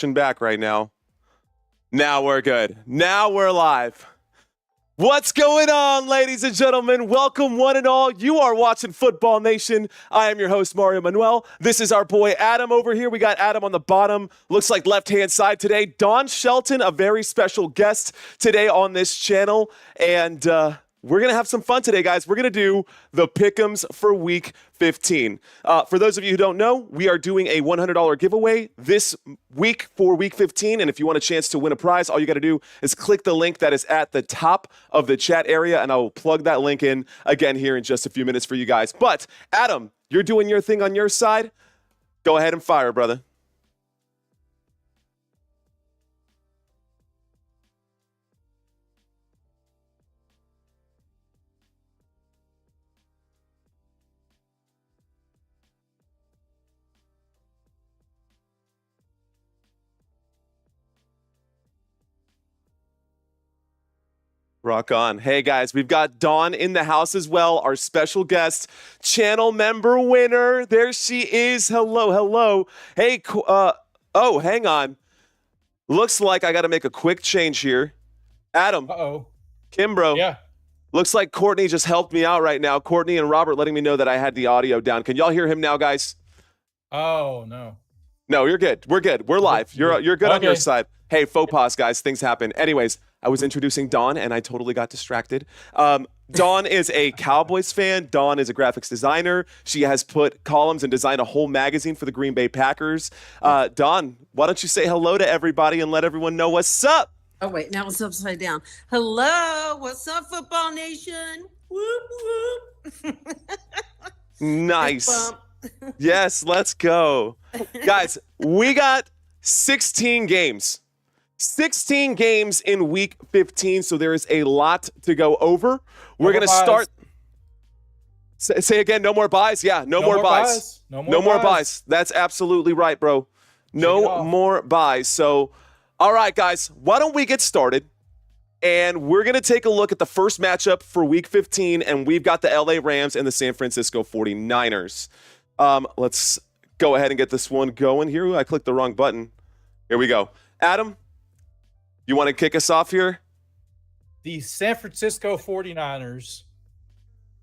back right now. Now we're good. Now we're live. What's going on, ladies and gentlemen? Welcome one and all. You are watching Football Nation. I am your host, Mario Manuel. This is our boy Adam over here. We got Adam on the bottom. Looks like left-hand side today. Don Shelton, a very special guest today on this channel. And we're going to have some fun today, guys. We're going to do the Pick Ems for Week 15. For those of you who don't know, we are doing a $100 giveaway this week for Week 15. And if you want a chance to win a prize, all you got to do is click the link that is at the top of the chat area, and I will plug that link in again here in just a few minutes for you guys. But, Adam, you're doing your thing on your side. Go ahead and fire, brother. Rock on. Hey, guys, we've got Dawn in the house as well, our special guest, channel member winner. There she is. Hello, hello. Hey, oh, hang on. Looks like I got to make a quick change here. Adam. Uh-oh. Kimbro. Yeah. Looks like Courtney just helped me out right now. Courtney and Robert letting me know that I had the audio down. Can y'all hear him now, guys? Oh, no. No, you're good. We're good. We're live. You're good on your Okay. side. Hey, faux pas, guys. Things happen. Anyways, I was introducing Dawn, and I totally got distracted. Dawn is a Cowboys fan. Dawn is a graphics designer. She has put columns and designed a whole magazine for the Green Bay Packers. Dawn, why don't you say hello to everybody and let everyone know what's up? Oh, wait, now it's upside down. Hello, what's up, Football Nation? Whoop, whoop. Nice. Fist bump. Yes, let's go. Guys, we got 16 games. 16 games in Week 15, so there is a lot to go over. We're going to start. Say again, no more buys? Yeah, no more buys. No more buys. That's absolutely right, bro. No more buys. So, all right, guys, why don't we get started? And we're going to take a look at the first matchup for Week 15, and we've got the LA Rams and the San Francisco 49ers. Let's go ahead and get this one going here. I clicked the wrong button. Here we go. Adam, you want to kick us off here? The San Francisco 49ers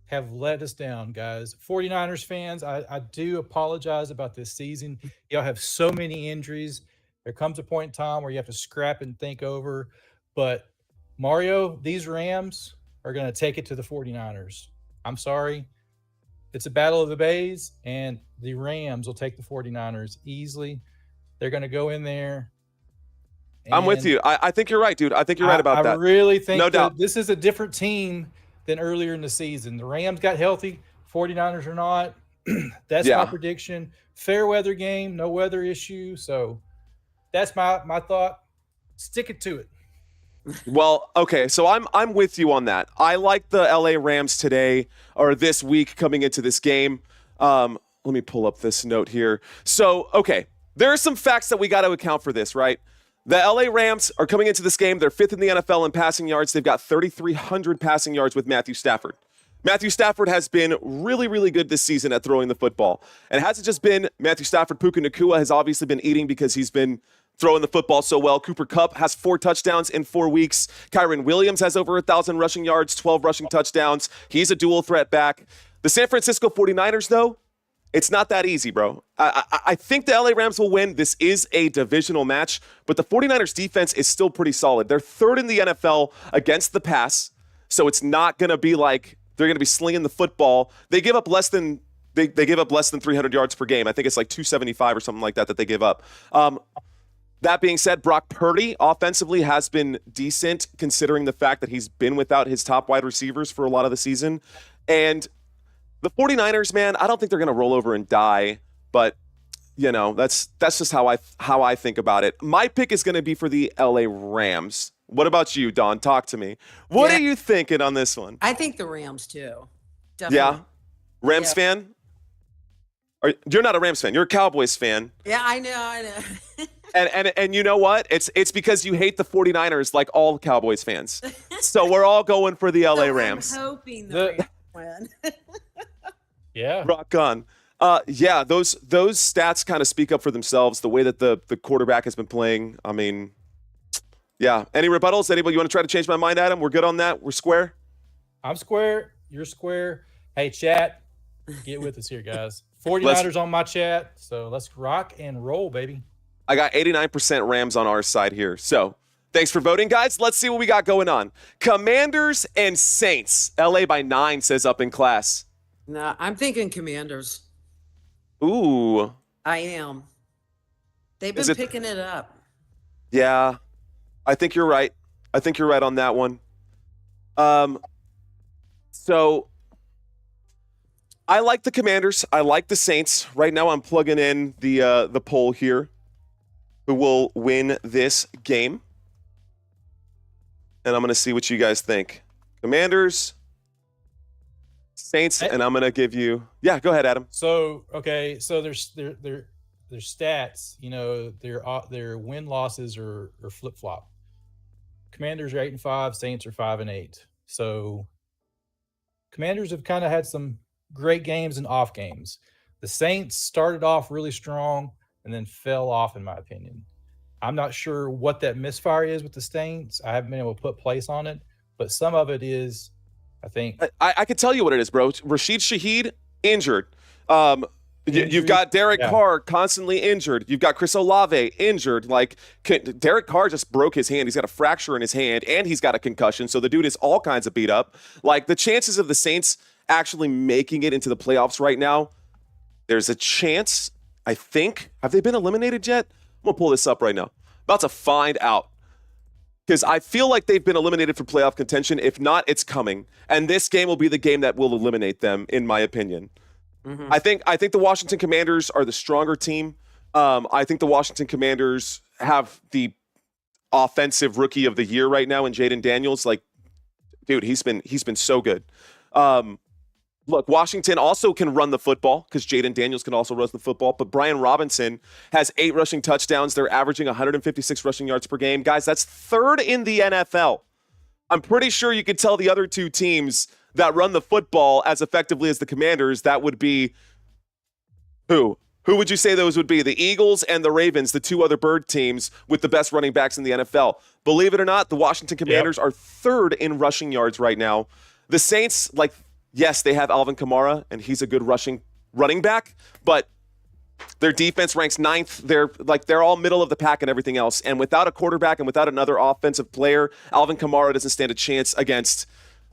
have let us down, guys. 49ers fans, I do apologize about this season. Y'all have so many injuries. There comes a point in time where you have to scrap and think over. But, Mario, these Rams are going to take it to the 49ers. I'm sorry. It's a battle of the Bays, and the Rams will take the 49ers easily. They're going to go in there. I'm with you. I think you're right, dude. I think you're right about that. I really think no doubt. This is a different team than earlier in the season. The Rams got healthy. 49ers are not. That's my prediction. Fair weather game, no weather issue. So that's my thought. Stick it to it. Well, okay, so I'm with you on that. I like the LA Rams today, or this week coming into this game. Let me pull up this note here. So, okay, there are some facts that we got to account for this, right? The LA Rams are coming into this game. They're fifth in the NFL in passing yards. They've got 3,300 passing yards with Matthew Stafford. Matthew Stafford has been really, really good this season at throwing the football. And it hasn't just been Matthew Stafford. Puka Nacua has obviously been eating because he's been throwing the football so well. Cooper Kupp has 4 touchdowns in 4 weeks. Kyron Williams has over 1,000 rushing yards, 12 rushing touchdowns. He's a dual threat back. The San Francisco 49ers, though, it's not that easy, bro. I think the LA Rams will win. This is a divisional match, but the 49ers defense is still pretty solid. They're third in the NFL against the pass, so it's not going to be like they're going to be slinging the football. They give up less than they give up less than 300 yards per game. I think it's like 275 or something like that they give up. That being said, Brock Purdy offensively has been decent considering the fact that he's been without his top wide receivers for a lot of the season. And the 49ers, man, I don't think they're going to roll over and die, but you know, that's just how I think about it. My pick is going to be for the LA Rams. What about you, Dawn? Talk to me. What are you thinking on this one? I think the Rams, too. Definitely. Yeah? Rams fan? You're not a Rams fan. You're a Cowboys fan. Yeah, I know. And you know what? It's because you hate the 49ers like all Cowboys fans. So we're all going for the LA Rams. I'm hoping the Rams win. Yeah. Rock on. Yeah, those stats kind of speak up for themselves. The way that the quarterback has been playing. I mean, yeah. Any rebuttals? Anybody you want to try to change my mind, Adam? We're good on that. We're square. I'm square. You're square. Hey, chat, get with us here, guys. 49ers on my chat. So let's rock and roll, baby. I got 89% Rams on our side here. So thanks for voting, guys. Let's see what we got going on. Commanders and Saints. LA by 9 says up in class. No, I'm thinking Commanders. Ooh. I am. They've been picking it up. Yeah. I think you're right. I think you're right on that one. So I like the Commanders. I like the Saints. Right now I'm plugging in the poll here. Who will win this game? And I'm going to see what you guys think. Commanders, Saints, and I'm going to give you... Yeah, go ahead, Adam. So, okay, so their stats, you know, their win-losses are flip-flop. Commanders are 8-5, Saints are 5-8. So Commanders have kind of had some great games and off games. The Saints started off really strong and then fell off, in my opinion. I'm not sure what that misfire is with the Saints. I haven't been able to put place on it, but some of it is, I think. I can tell you what it is, bro. Rashid Shaheed, injured. You've got Derek Carr constantly injured. You've got Chris Olave injured. Like, Derek Carr just broke his hand. He's got a fracture in his hand, and he's got a concussion. So the dude is all kinds of beat up. Like, the chances of the Saints actually making it into the playoffs right now, there's a chance, I think. Have they been eliminated yet? I'm going to pull this up right now. About to find out. Because I feel like they've been eliminated from playoff contention. If not, it's coming. And this game will be the game that will eliminate them, in my opinion. Mm-hmm. I think the Washington Commanders are the stronger team. I think the Washington Commanders have the offensive rookie of the year right now in Jaden Daniels. Like, dude, he's been so good. Look, Washington also can run the football because Jaden Daniels can also run the football. But Brian Robinson has 8 rushing touchdowns. They're averaging 156 rushing yards per game. Guys, that's 3rd in the NFL. I'm pretty sure you could tell the other 2 teams that run the football as effectively as the Commanders, that would be who? Who would you say those would be? The Eagles and the Ravens, the 2 other bird teams with the best running backs in the NFL. Believe it or not, the Washington Commanders are 3rd in rushing yards right now. The Saints, like, yes, they have Alvin Kamara, and he's a good running back, but their defense ranks 9th. They're all middle of the pack and everything else. And without a quarterback and without another offensive player, Alvin Kamara doesn't stand a chance against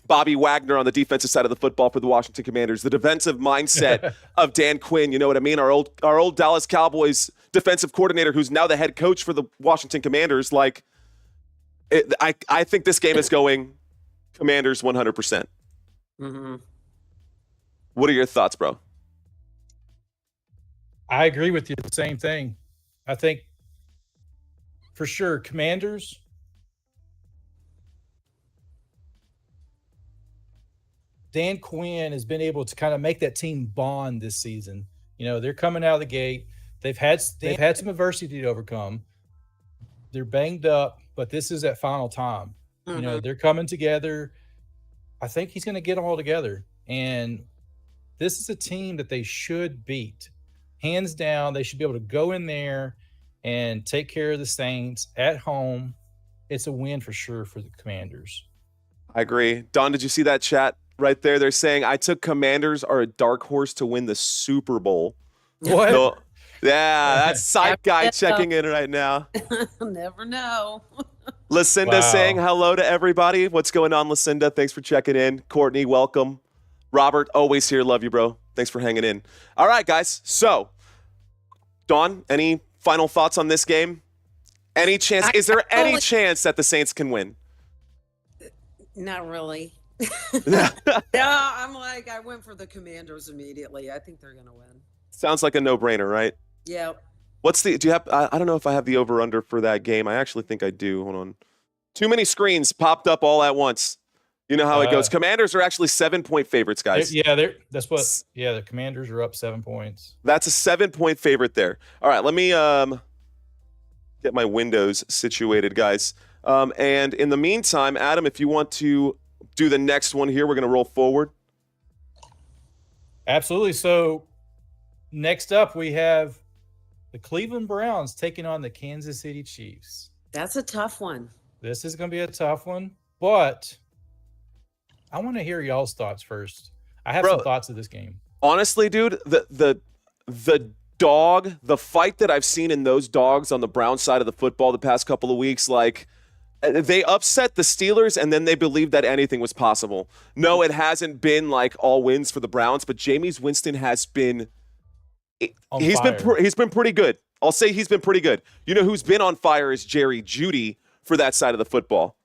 Bobby Wagner on the defensive side of the football for the Washington Commanders. The defensive mindset of Dan Quinn, you know what I mean? Our old Dallas Cowboys defensive coordinator, who's now the head coach for the Washington Commanders. Like, I think this game is going Commanders 100%. Mm-hmm. What are your thoughts, bro? I agree with you. The same thing. I think for sure, Commanders. Dan Quinn has been able to kind of make that team bond this season. You know, they're coming out of the gate. They've had some adversity to overcome. They're banged up, but this is that final time. Mm-hmm. You know, they're coming together. I think he's going to get them all together. And this is a team that they should beat. Hands down, they should be able to go in there and take care of the Saints at home. It's a win for sure for the Commanders. I agree. Don, did you see that chat right there? They're saying, I took Commanders are a dark horse to win the Super Bowl. What? So, yeah, that's Psych Guy checking in right now. Never know. Lucinda saying hello to everybody. What's going on, Lucinda? Thanks for checking in. Courtney, welcome. Robert, always here. Love you, bro. Thanks for hanging in. All right, guys. So, Dawn, any final thoughts on this game? Any chance? Is there any chance that the Saints can win? Not really. Yeah, I went for the Commanders immediately. I think they're going to win. Sounds like a no-brainer, right? Yeah. Do you have, I don't know if I have the over-under for that game. I actually think I do. Hold on. Too many screens popped up all at once. You know how it goes. Commanders are actually 7-point favorites, guys. The Commanders are up 7 points. That's a 7-point favorite there. All right, let me get my windows situated, guys. And in the meantime, Adam, if you want to do the next one here, we're going to roll forward. Absolutely. So Next up, we have the Cleveland Browns taking on the Kansas City Chiefs. That's a tough one. This is going to be a tough one, but I want to hear y'all's thoughts first. I have some thoughts of this game. Honestly, dude, the fight that I've seen in those dogs on the Brown side of the football the past couple of weeks, like they upset the Steelers and then they believed that anything was possible. No, it hasn't been like all wins for the Browns, but Jameis Winston has been he's been pretty good. I'll say he's been pretty good. You know who's been on fire is Jerry Jeudy for that side of the football.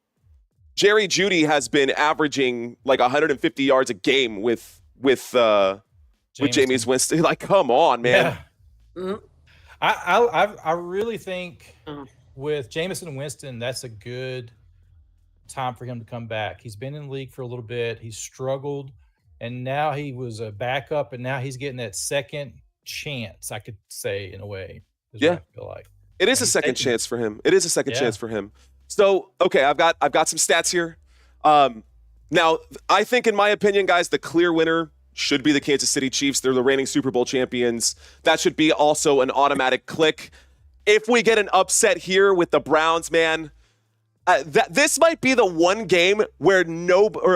Jerry Jeudy has been averaging like 150 yards a game with Jameis Winston. Like, come on, man. Yeah. Mm-hmm. I really think with Jameis Winston, that's a good time for him to come back. He's been in the league for a little bit. He's struggled, and now he was a backup, and now he's getting that second chance, I could say, in a way. Yeah. I feel like. It is a second chance for him. It is a second chance for him. So, okay, I've got some stats here. Now, I think, in my opinion, guys, the clear winner should be the Kansas City Chiefs. They're the reigning Super Bowl champions. That should be also an automatic click. If we get an upset here with the Browns, man, this might be the one game where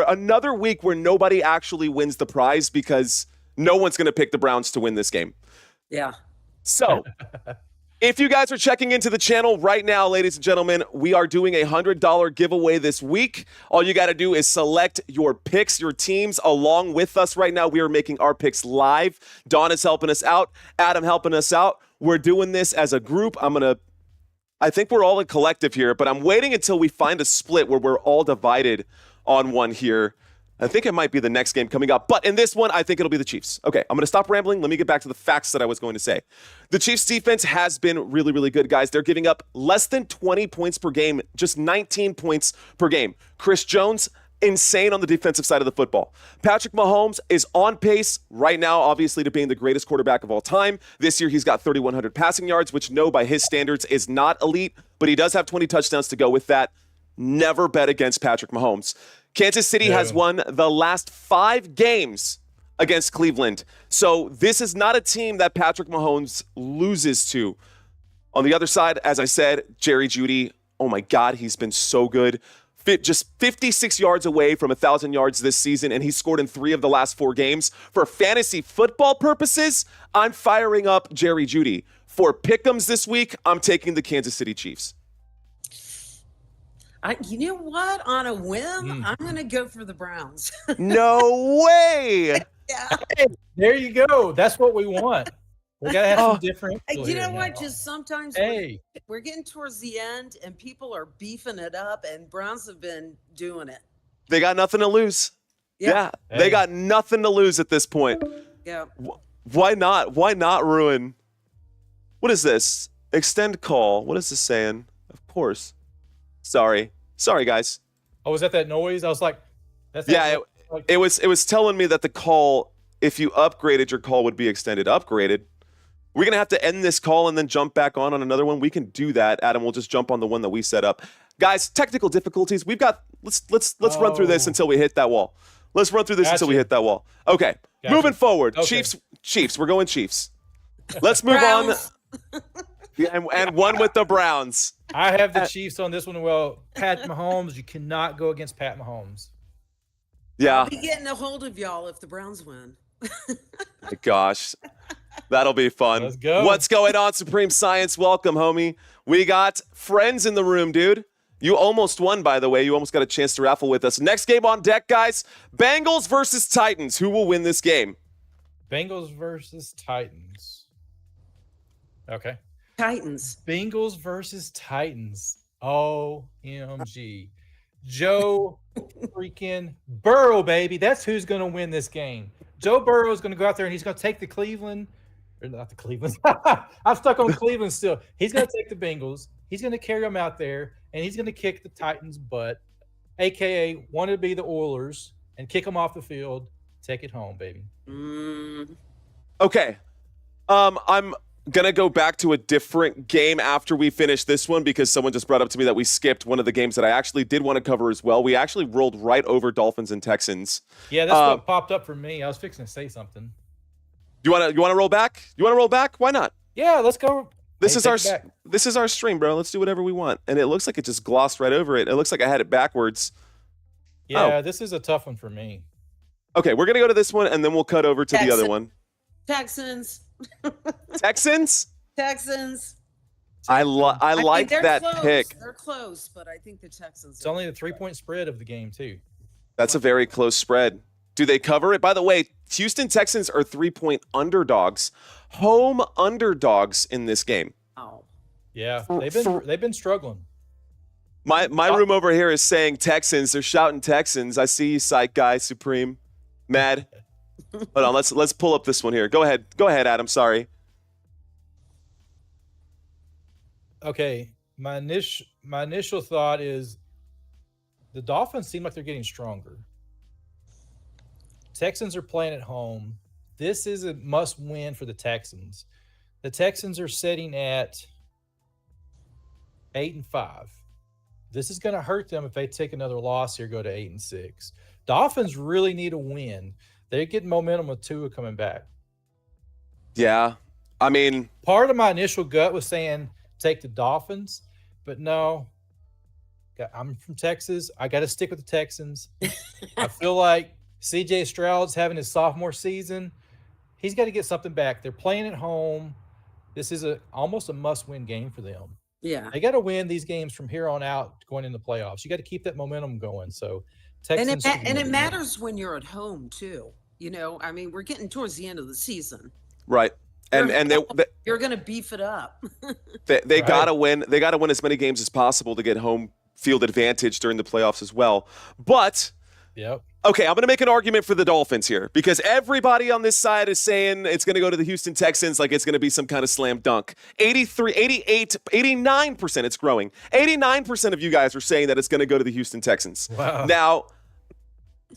another week where nobody actually wins the prize because no one's going to pick the Browns to win this game. Yeah. So, if you guys are checking into the channel right now, ladies and gentlemen, we are doing a $100 giveaway this week. All you got to do is select your picks, your teams along with us right now. We are making our picks live. Dawn is helping us out. Adam helping us out. We're doing this as a group. I think we're all in collective here, but I'm waiting until we find a split where we're all divided on one here. I think it might be the next game coming up. But in this one, I think it'll be the Chiefs. Okay, I'm going to stop rambling. Let me get back to the facts that I was going to say. The Chiefs' defense has been really, really good, guys. They're giving up less than 20 points per game, just 19 points per game. Chris Jones, insane on the defensive side of the football. Patrick Mahomes is on pace right now, obviously, to being the greatest quarterback of all time. This year, he's got 3,100 passing yards, which, no, by his standards, is not elite, but he does have 20 touchdowns to go with that. Never bet against Patrick Mahomes. Kansas City has won the last 5 games against Cleveland. So this is not a team that Patrick Mahomes loses to. On the other side, as I said, Jerry Jeudy, oh my God, he's been so good. Just 56 yards away from 1,000 yards this season, and he's scored in 3 of the last 4 games. For fantasy football purposes, I'm firing up Jerry Jeudy. For Pick Ems this week, I'm taking the Kansas City Chiefs. You know what? On a whim, I'm going to go for the Browns. No way! Yeah. Hey, there you go. That's what we want. We got to have some different. You know what? Just sometimes we're getting towards the end and people are beefing it up, and Browns have been doing it. They got nothing to lose. Yeah. They got nothing to lose at this point. Yeah. Why not? Why not ruin? What is this? Extend call. What is this saying? Of course. Sorry, guys. Oh, was that noise? I was like, that's it was telling me that the call, if you upgraded, your call would be extended. Upgraded. We're gonna have to end this call and then jump back on another one. We can do that, Adam. We'll just jump on the one that we set up. Guys, technical difficulties. We've got. Let's run through this until we hit that wall. Let's run through this until we hit that wall. Okay. Moving forward. Okay. Chiefs. We're going Chiefs. Let's move on. And one with the Browns. I have the Chiefs on this one. Well, Pat Mahomes, you cannot go against Pat Mahomes. Yeah. I'll be getting a hold of y'all if the Browns win. My gosh. That'll be fun. Let's go. What's going on, Supreme Science? Welcome, homie. We got friends in the room, dude. You almost won, by the way. You almost got a chance to raffle with us. Next game on deck, guys. Bengals versus Titans. Who will win this game? Bengals versus Titans. Okay. Titans. Bengals versus Titans. OMG. Joe freaking Burrow, baby. That's who's going to win this game. Joe Burrow is going to go out there and he's going to take the Cleveland. Or not the Cleveland. I'm stuck on Cleveland still. He's going to take the Bengals. He's going to carry them out there, and he's going to kick the Titans' butt, a.k.a. want to be the Oilers, and kick them off the field. Take it home, baby. Okay. I'm going to go back to a different game after we finish this one because someone just brought up to me that we skipped one of the games that I actually did want to cover as well. We actually rolled right over Dolphins and Texans. Yeah, that's what popped up for me. I was fixing to say something. You want to roll back? You want to roll back? Why not? Yeah, let's go. This is our stream, bro. Let's do whatever we want. And it looks like it just glossed right over it. It looks like I had it backwards. Yeah, This is a tough one for me. Okay, we're gonna go to this one, and then we'll cut over to the other one. Texans. Texans. I like that close. pick. They're close, but I think the Texans. It's only the 3-point spread of the game too. That's a very close spread. Do they cover it? By the way, Houston Texans are 3-point underdogs, home underdogs in this game. Oh, yeah, they've been struggling. My room over here is saying Texans. They're shouting Texans. I see you, psych guy, Supreme, mad. Hold on, let's pull up this one here. Go ahead, Adam. Sorry. Okay, my initial thought is the Dolphins seem like they're getting stronger. Texans are playing at home. This is a must-win for the Texans. The Texans are sitting at 8-5. This is going to hurt them if they take another loss here, go to 8-6. Dolphins really need a win. They're getting momentum with Tua coming back. Yeah, I mean, part of my initial gut was saying take the Dolphins, but no. I'm from Texas. I got to stick with the Texans. I feel like C.J. Stroud's having his sophomore season. He's got to get something back. They're playing at home. This is almost a must-win game for them. yeah. They got to win these games from here on out going in the playoffs. You got to keep that momentum going. So Texans And it matters when you're at home too. You know, I mean, we're getting towards the end of the season. right. And You're going to beef it up. they Right. gotta win. They gotta win as many games as possible to get home field advantage during the playoffs as well. But Yep. okay, I'm going to make an argument for the Dolphins here because everybody on this side is saying it's going to go to the Houston Texans like it's going to be some kind of slam dunk. 83, 88, 89%, it's growing. 89% of you guys are saying that it's going to go to the Houston Texans. Wow. Now,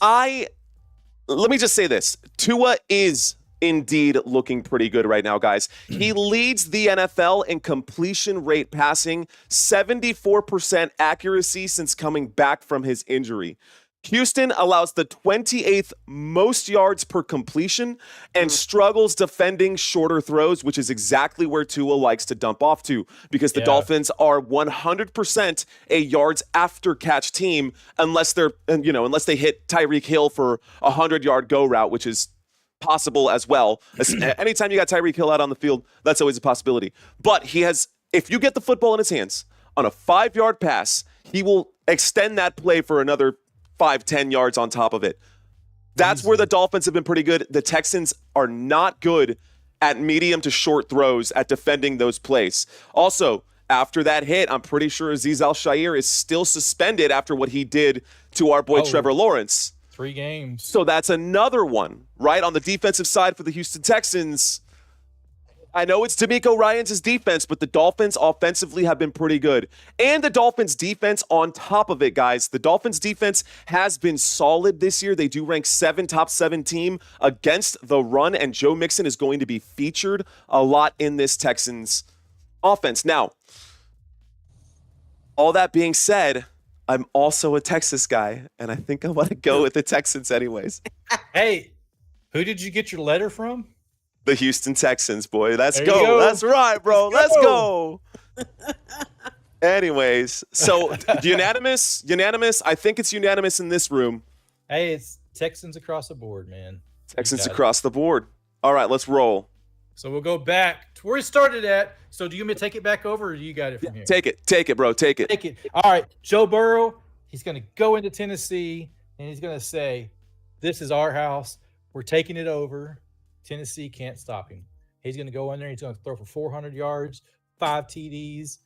let me just say this. Tua is indeed looking pretty good right now, guys. He leads the NFL in completion rate passing, 74% accuracy since coming back from his injury. Houston allows the 28th most yards per completion and struggles defending shorter throws, which is exactly where Tua likes to dump off to because the Dolphins are 100% a yards after catch team unless they hit Tyreek Hill for a 100-yard go route, which is possible as well. Anytime you got Tyreek Hill out on the field, that's always a possibility. But if you get the football in his hands on a 5-yard pass, he will extend that play for another 5-10 yards on top of it. That's where the Dolphins have been pretty good. The Texans are not good at medium to short throws at defending those plays. Also, after that hit, I'm pretty sure Azeez Al-Shaair is still suspended after what he did to our boy Trevor Lawrence. 3 games. So that's another one, right? On the defensive side for the Houston Texans, I know it's DeMeco Ryans' defense, but the Dolphins offensively have been pretty good. And the Dolphins defense on top of it, guys. The Dolphins defense has been solid this year. They do rank top 7 team against the run, and Joe Mixon is going to be featured a lot in this Texans offense. Now, all that being said, I'm also a Texas guy, and I think I want to go with the Texans anyways. Hey, who did you get your letter from? The Houston Texans, boy. Let's There you go. go. That's right, bro. Let's Let's go. Anyways, so unanimous. I think it's unanimous in this room. Hey, it's Texans across the board, man. Texans across the board. All right, let's roll. So we'll go back to where we started at. So do you want me to take it back over, or do you got it from here? Take it, bro. Take it. Take it. All right, Joe Burrow, he's going to go into Tennessee, and he's going to say, this is our house. We're taking it over. Tennessee can't stop him. He's going to go in there. He's going to throw for 400 yards, 5 TDs.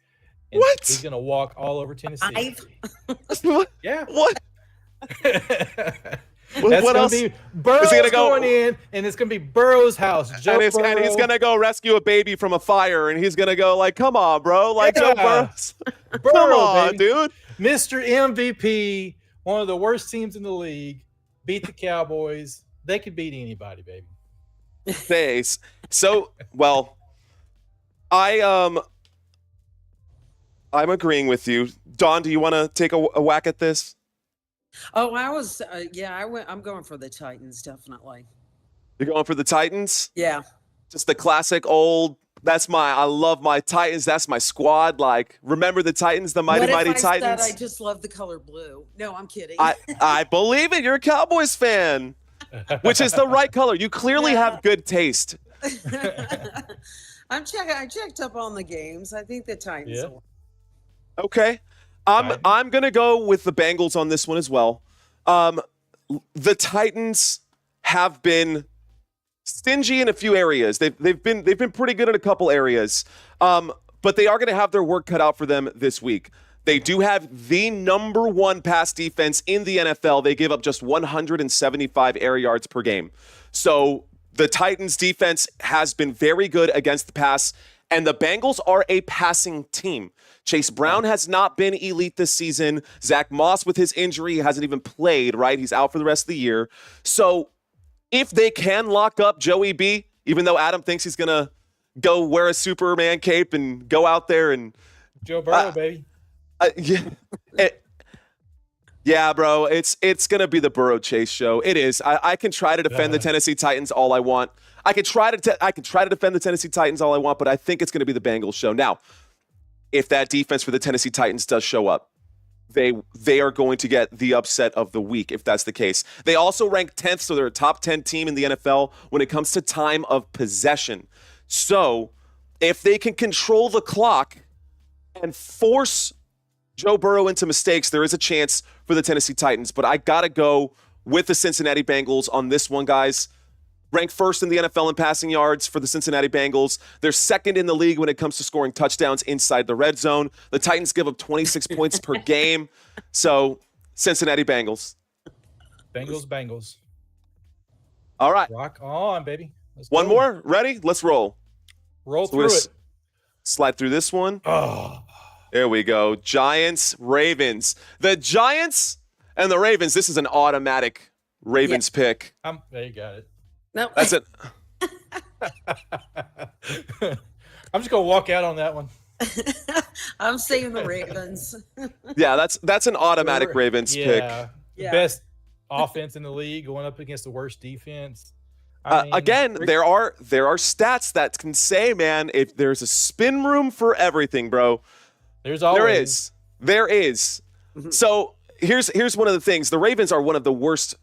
And What? He's going to walk all over Tennessee. What? Yeah. What? That's what going else? to be Burrow's gonna go- going in, and it's going to be Burrow's house. Joe And he's Burrow. going to go rescue a baby from a fire, and he's going to go like, come on, bro. Like, Yeah. Joe Burrows. Burrow, Come on, baby. dude. Mr. MVP, one of the worst teams in the league, beat the Cowboys. They could beat anybody, baby. Face. So, well, I'm agreeing with you. Dawn, do you want to take a whack at this? Oh, I was. I'm going for the Titans, definitely. You're going for the Titans? Yeah. Just the classic old. I love my Titans. That's my squad. Like, remember the Titans, the mighty, What if mighty I said Titans? I just love the color blue? No, I'm kidding. I believe it. You're a Cowboys fan, which is the right color. You clearly have good taste. I checked up on the games. I think the Titans. Yeah. Will. Okay. I'm gonna go with the Bengals on this one as well. The Titans have been stingy in a few areas. They've been pretty good in a couple areas. But they are going to have their work cut out for them this week. They do have the number one pass defense in the NFL. They give up just 175 air yards per game. So the Titans defense has been very good against the pass, and the Bengals are a passing team. Chase Brown has not been elite this season. Zach Moss, with his injury, hasn't even played, right? He's out for the rest of the year. So if they can lock up Joey B, even though Adam thinks he's going to go wear a Superman cape and go out there and Joe Burrow, baby. Yeah, bro, it's going to be the Burrow Chase show. It is. I can try to defend the Tennessee Titans all I want. I can try to defend the Tennessee Titans all I want, but I think it's going to be the Bengals show. Now, if that defense for the Tennessee Titans does show up, they are going to get the upset of the week if that's the case. They also rank 10th, so they're a top 10 team in the NFL when it comes to time of possession. So if they can control the clock and force Joe Burrow into mistakes, there is a chance for the Tennessee Titans. But I got to go with the Cincinnati Bengals on this one, guys. Ranked first in the NFL in passing yards for the Cincinnati Bengals. They're second in the league when it comes to scoring touchdowns inside the red zone. The Titans give up 26 points per game. So, Cincinnati Bengals. Bengals. All right. Rock on, baby. Let's One go. more? Ready? Let's roll. Roll So we're through gonna it. Slide through this one. Oh, There we go. Giants, Ravens. The Giants and the Ravens. This is an automatic Ravens pick. there you got it. No, That's it. I'm just gonna walk out on that one. I'm saying the Ravens. Yeah, that's an automatic Ravens pick. The Yeah. best offense in the league going up against the worst defense. I mean, Again, there are stats that can say, man, if there's a spin room for everything, bro. there's always There is. So here's one of the things. The Ravens are one of the worst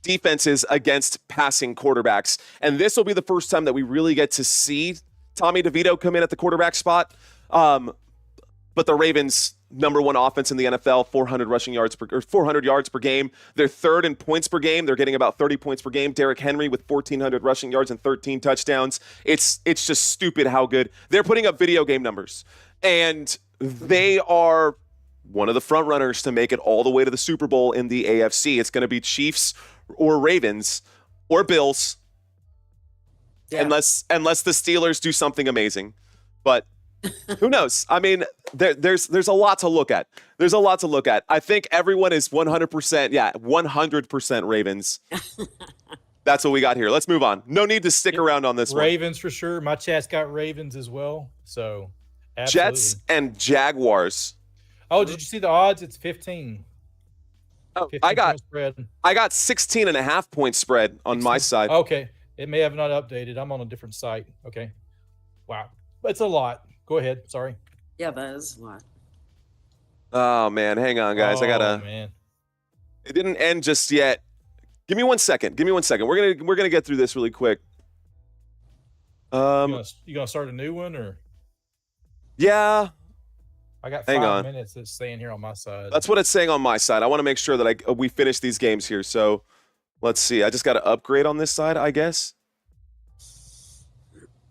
defenses against passing quarterbacks. And this will be the first time that we really get to see Tommy DeVito come in at the quarterback spot. But the Ravens, number one offense in the NFL, 400 yards per game. They're third in points per game. They're getting about 30 points per game. Derrick Henry with 1,400 rushing yards and 13 touchdowns. It's just stupid how good. They're putting up video game numbers. And they are one of the front runners to make it all the way to the Super Bowl in the AFC. It's going to be Chiefs or Ravens or Bills, unless the Steelers do something amazing. But who knows? I mean, there's a lot to look at. There's a lot to look at. I think everyone is 100% Ravens. That's what we got here. Let's move on. No need to stick around on this one. Ravens for sure. My chat's got Ravens as well. So absolutely. Jets and Jaguars. Oh, did you see the odds? It's 15. Oh, 15 I got point spread. 16.5 point spread on my side. Okay. It may have not updated. I'm on a different site. Okay. Wow. It's a lot. Go ahead. Sorry. Yeah, that is a lot. Oh man, hang on, guys. Man. It didn't end just yet. Give me 1 second. We're gonna get through this really quick. You gonna start a new one or? Yeah. I got Hang 5 on. minutes that's staying here on my side. That's what it's saying on my side. I want to make sure that we finish these games here. So let's see. I just got to upgrade on this side, I guess.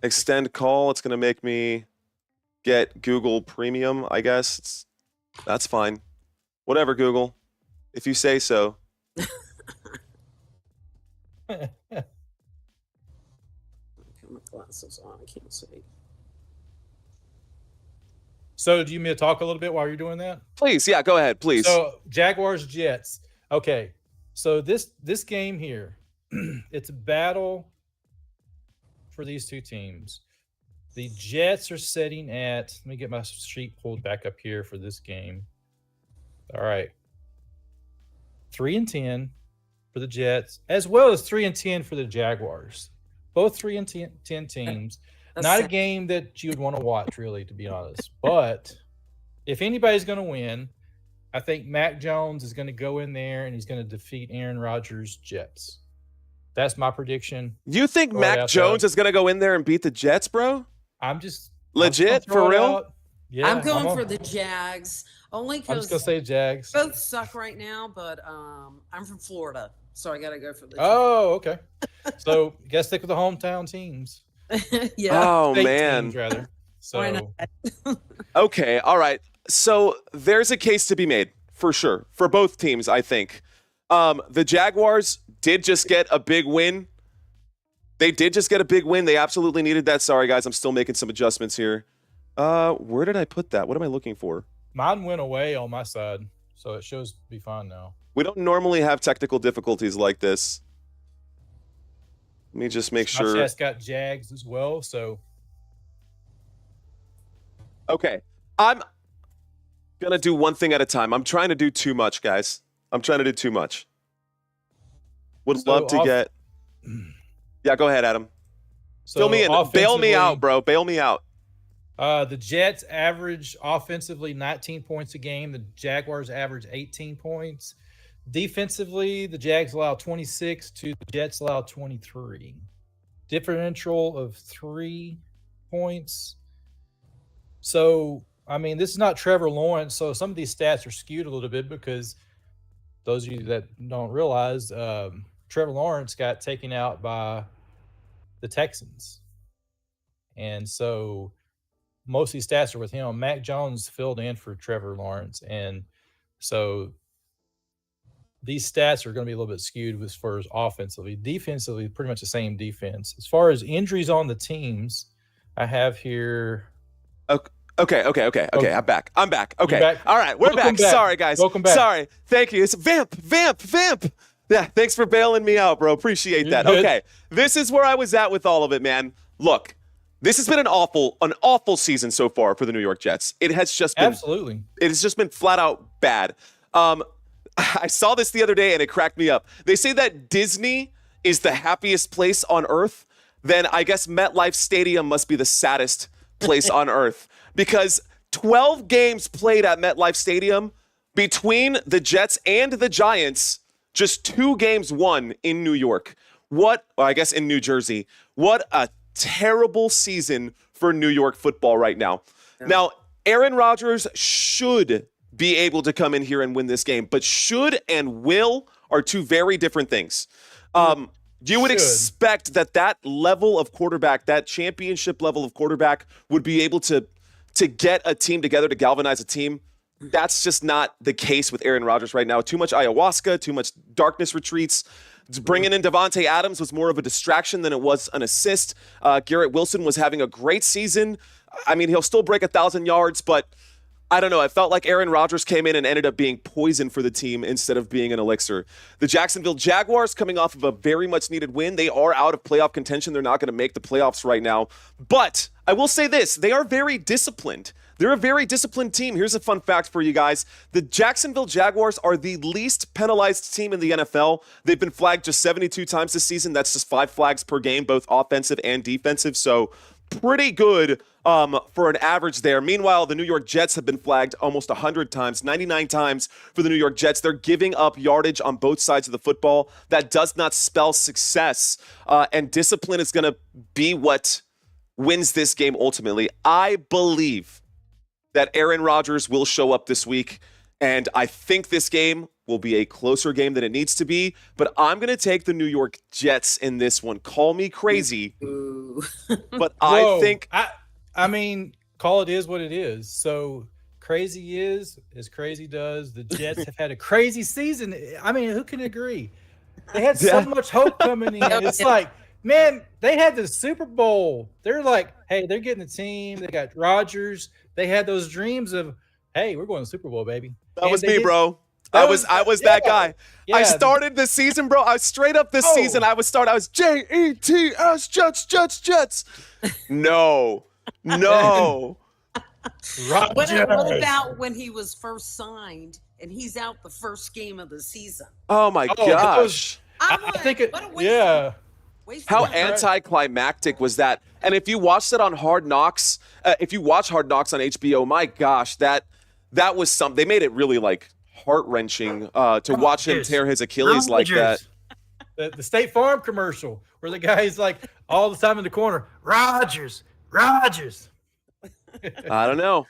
Extend call. It's going to make me get Google Premium, I guess. That's fine. Whatever, Google. If you say so. Put my glasses on. I can't see. So do you want me to talk a little bit while you're doing that? Please. Yeah, go ahead. Please. So Jaguars, Jets. Okay. So this game here, it's a battle for these two teams. The Jets are sitting at, let me get my sheet pulled back up here for this game. All right. 3-10 for the Jets, as well as 3-10 for the Jaguars. both 3-10 teams. That's Not a sad. game that you would want to watch, really, to be honest. But if anybody's going to win, I think Mac Jones is going to go in there and he's going to defeat Aaron Rodgers' Jets. That's my prediction. You think Mac Jones is going to go in there and beat the Jets, bro? I'm just legit for real. Yeah, I'm going for the Jags. Only I'm just because gonna say Jags. both suck right now, but I'm from Florida, so I got to go for the Jags. Oh, okay. So you got to stick with the hometown teams. Yeah. Oh State man. teams, rather. Why So not? Okay. All right. So there's a case to be made for sure for both teams. I think the Jaguars did just get a big win. They did just get a big win. They absolutely needed that. Sorry, guys. I'm still making some adjustments here. Where did I put that? What am I looking for? mine went away on my side, so it shows to be fine now. We don't normally have technical difficulties like this. Let me just make My sure. chat's got Jags as well, so Okay. I'm going to do one thing at a time. I'm trying to do too much, guys. I'm trying to do too much. Would So love to get. Yeah, go ahead, Adam. Fill me in. Bail me out, bro. Bail me out. The Jets average offensively 19 points a game. The Jaguars average 18 points. Defensively, the Jags allow 26 to the Jets allow 23. Differential of 3 points. So, I mean, this is not Trevor Lawrence. So some of these stats are skewed a little bit because those of you that don't realize, Trevor Lawrence got taken out by the Texans. And so most of these stats are with him. Mac Jones filled in for Trevor Lawrence. And so these stats are going to be a little bit skewed as far as offensively. Defensively, pretty much the same defense. As far as injuries on the teams, I have here. Okay. I'm back. Okay. Back? All right. We're Welcome back. Sorry, guys. Welcome back. Sorry. Thank you. It's Vamp. Yeah. Thanks for bailing me out, bro. Appreciate that. You're good. Okay. This is where I was at with all of it, man. Look, this has been an awful season so far for the New York Jets. It has just been Absolutely. It has just been flat out bad. I saw this the other day and it cracked me up. They say that Disney is the happiest place on earth. Then I guess MetLife Stadium must be the saddest place on earth because 12 games played at MetLife Stadium between the Jets and the Giants, just 2 games won in New York. I guess in New Jersey. What a terrible season for New York football right now. Yeah. Now, Aaron Rodgers should be able to come in here and win this game, but should and will are two very different things. You would expect that level of quarterback, that championship level of quarterback, would be able to get a team together, to galvanize a team. That's just not the case with Aaron Rodgers right now. Too much ayahuasca, too much darkness retreats. Bringing in Devontae Adams was more of a distraction than it was an assist. Garrett Wilson was having a great season. I mean, he'll still break 1,000 yards, but I don't know. I felt like Aaron Rodgers came in and ended up being poison for the team instead of being an elixir. The Jacksonville Jaguars, coming off of a very much needed win, they are out of playoff contention. They're not going to make the playoffs right now. But I will say this, they are very disciplined. They're a very disciplined team. Here's a fun fact for you guys. The Jacksonville Jaguars are the least penalized team in the NFL. They've been flagged just 72 times this season. That's just 5 flags per game, both offensive and defensive. So pretty good for an average there. Meanwhile, the New York Jets have been flagged almost 100 times, 99 times for the New York Jets. They're giving up yardage on both sides of the football. That does not spell success. And discipline is going to be what wins this game ultimately. I believe that Aaron Rodgers will show up this week, and I think this game will be a closer game than it needs to be, but I'm going to take the New York Jets in this one. Call me crazy, but I think... I mean, call it is what it is. So crazy is as crazy does. The Jets have had a crazy season. I mean, who can agree? They had so much hope coming in. It's like, man, they had the Super Bowl. They're like, hey, they're getting the team. They got Rodgers. They had those dreams of, hey, we're going to the Super Bowl, baby. That was me, bro. I was that guy. Yeah. I started this season, bro. I was straight up this season. I was Jets, Jets. No. What about when he was first signed and he's out the first game of the season? Oh my gosh. I think it. Waste How of time. anticlimactic was that? And if you watched it on Hard Knocks, if you watch Hard Knocks on HBO, my gosh, that was something. They made it really like heart-wrenching to watch him tear his Achilles like that. The State Farm commercial where the guy's like all the time in the corner, Rodgers. I don't know.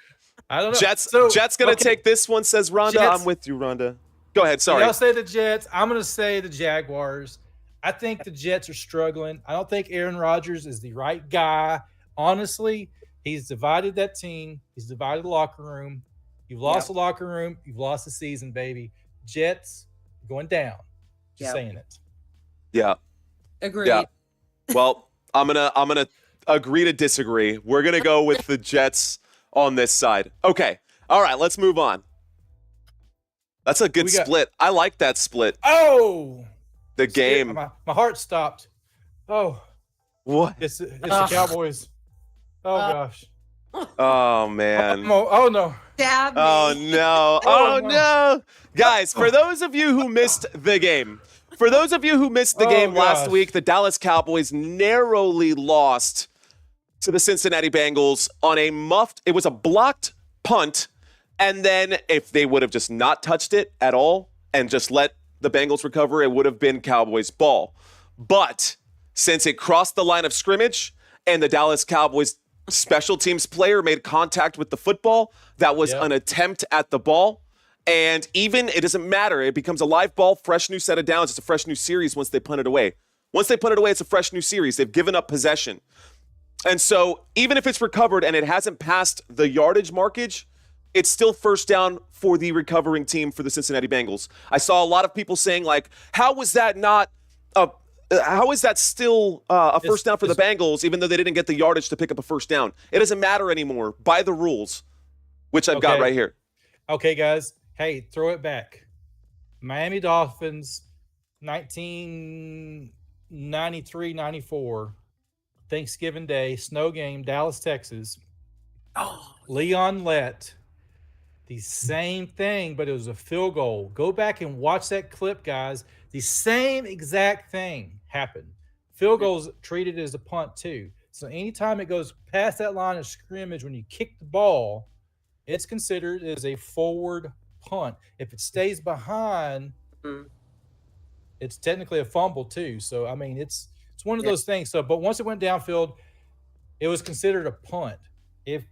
Jets going to take this one, says Rhonda. Jets. I'm with you, Rhonda. Go ahead. Sorry. Y'all say the Jets. I'm going to say the Jaguars. I think the Jets are struggling. I don't think Aaron Rodgers is the right guy. Honestly, he's divided that team. He's divided the locker room. You've lost the locker room. You've lost the season, baby. Jets going down. Just saying it. Yeah. Agreed. Yeah. Well, I'm gonna agree to disagree. We're gonna go with the Jets on this side. Okay. All right. Let's move on. That's a good split. I like that split. Oh. The game. My heart stopped. Oh. What? It's the Cowboys. Oh gosh. Oh man. Oh no. Stab me. Oh no. Oh no. Guys, for those of you who missed the game, last week, the Dallas Cowboys narrowly lost to the Cincinnati Bengals on it was a blocked punt, and then if they would have just not touched it at all and just let the Bengals recover, it would have been Cowboys ball. But since it crossed the line of scrimmage and the Dallas Cowboys special teams player made contact with the football, that was an attempt at the ball. And even, it doesn't matter. It becomes a live ball, fresh new set of downs. It's a fresh new series once they punt it away. Once they punt it away, it's a fresh new series. They've given up possession. And so even if it's recovered and it hasn't passed the yardage markage, it's still first down for the recovering team for the Cincinnati Bengals. I saw a lot of people saying, like, how is that still a first down for the Bengals, even though they didn't get the yardage to pick up a first down? It doesn't matter anymore by the rules, which I've got right here. Okay, guys. Hey, throw it back. Miami Dolphins, 1993-94, Thanksgiving Day, snow game, Dallas, Texas. Leon Lett, the same thing, but it was a field goal. Go back and watch that clip, guys. The same exact thing happened. Field goals treated as a punt, too. So anytime it goes past that line of scrimmage when you kick the ball, it's considered as a forward punt. If it stays behind, it's technically a fumble too. So I mean, it's one of those things. So, but once it went downfield, it was considered a punt. If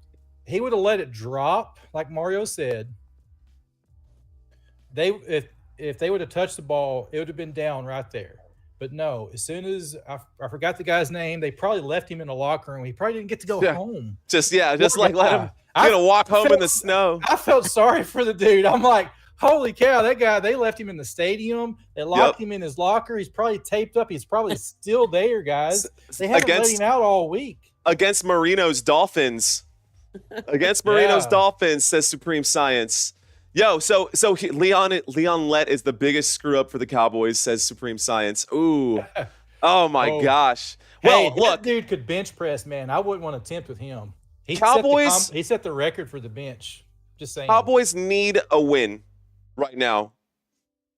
he would have let it drop, like Mario said, if they would have touched the ball, it would have been down right there. But no, as soon as I forgot the guy's name, they probably left him in the locker room. He probably didn't get to go home. Just let him. I'm gonna walk home in the snow. I felt sorry for the dude. I'm like, holy cow, that guy, they left him in the stadium. They locked him in his locker. He's probably taped up. He's probably still there, guys. They haven't let him out all week. Against Marino's Dolphins. Dolphins, says Supreme Science. So Leon Lett is the biggest screw up for the Cowboys, says Supreme Science. Ooh. Oh my gosh. Well, hey, look, that dude could bench press, man. I wouldn't want to tempt with him. He set the record for the bench. Just saying. Cowboys need a win right now.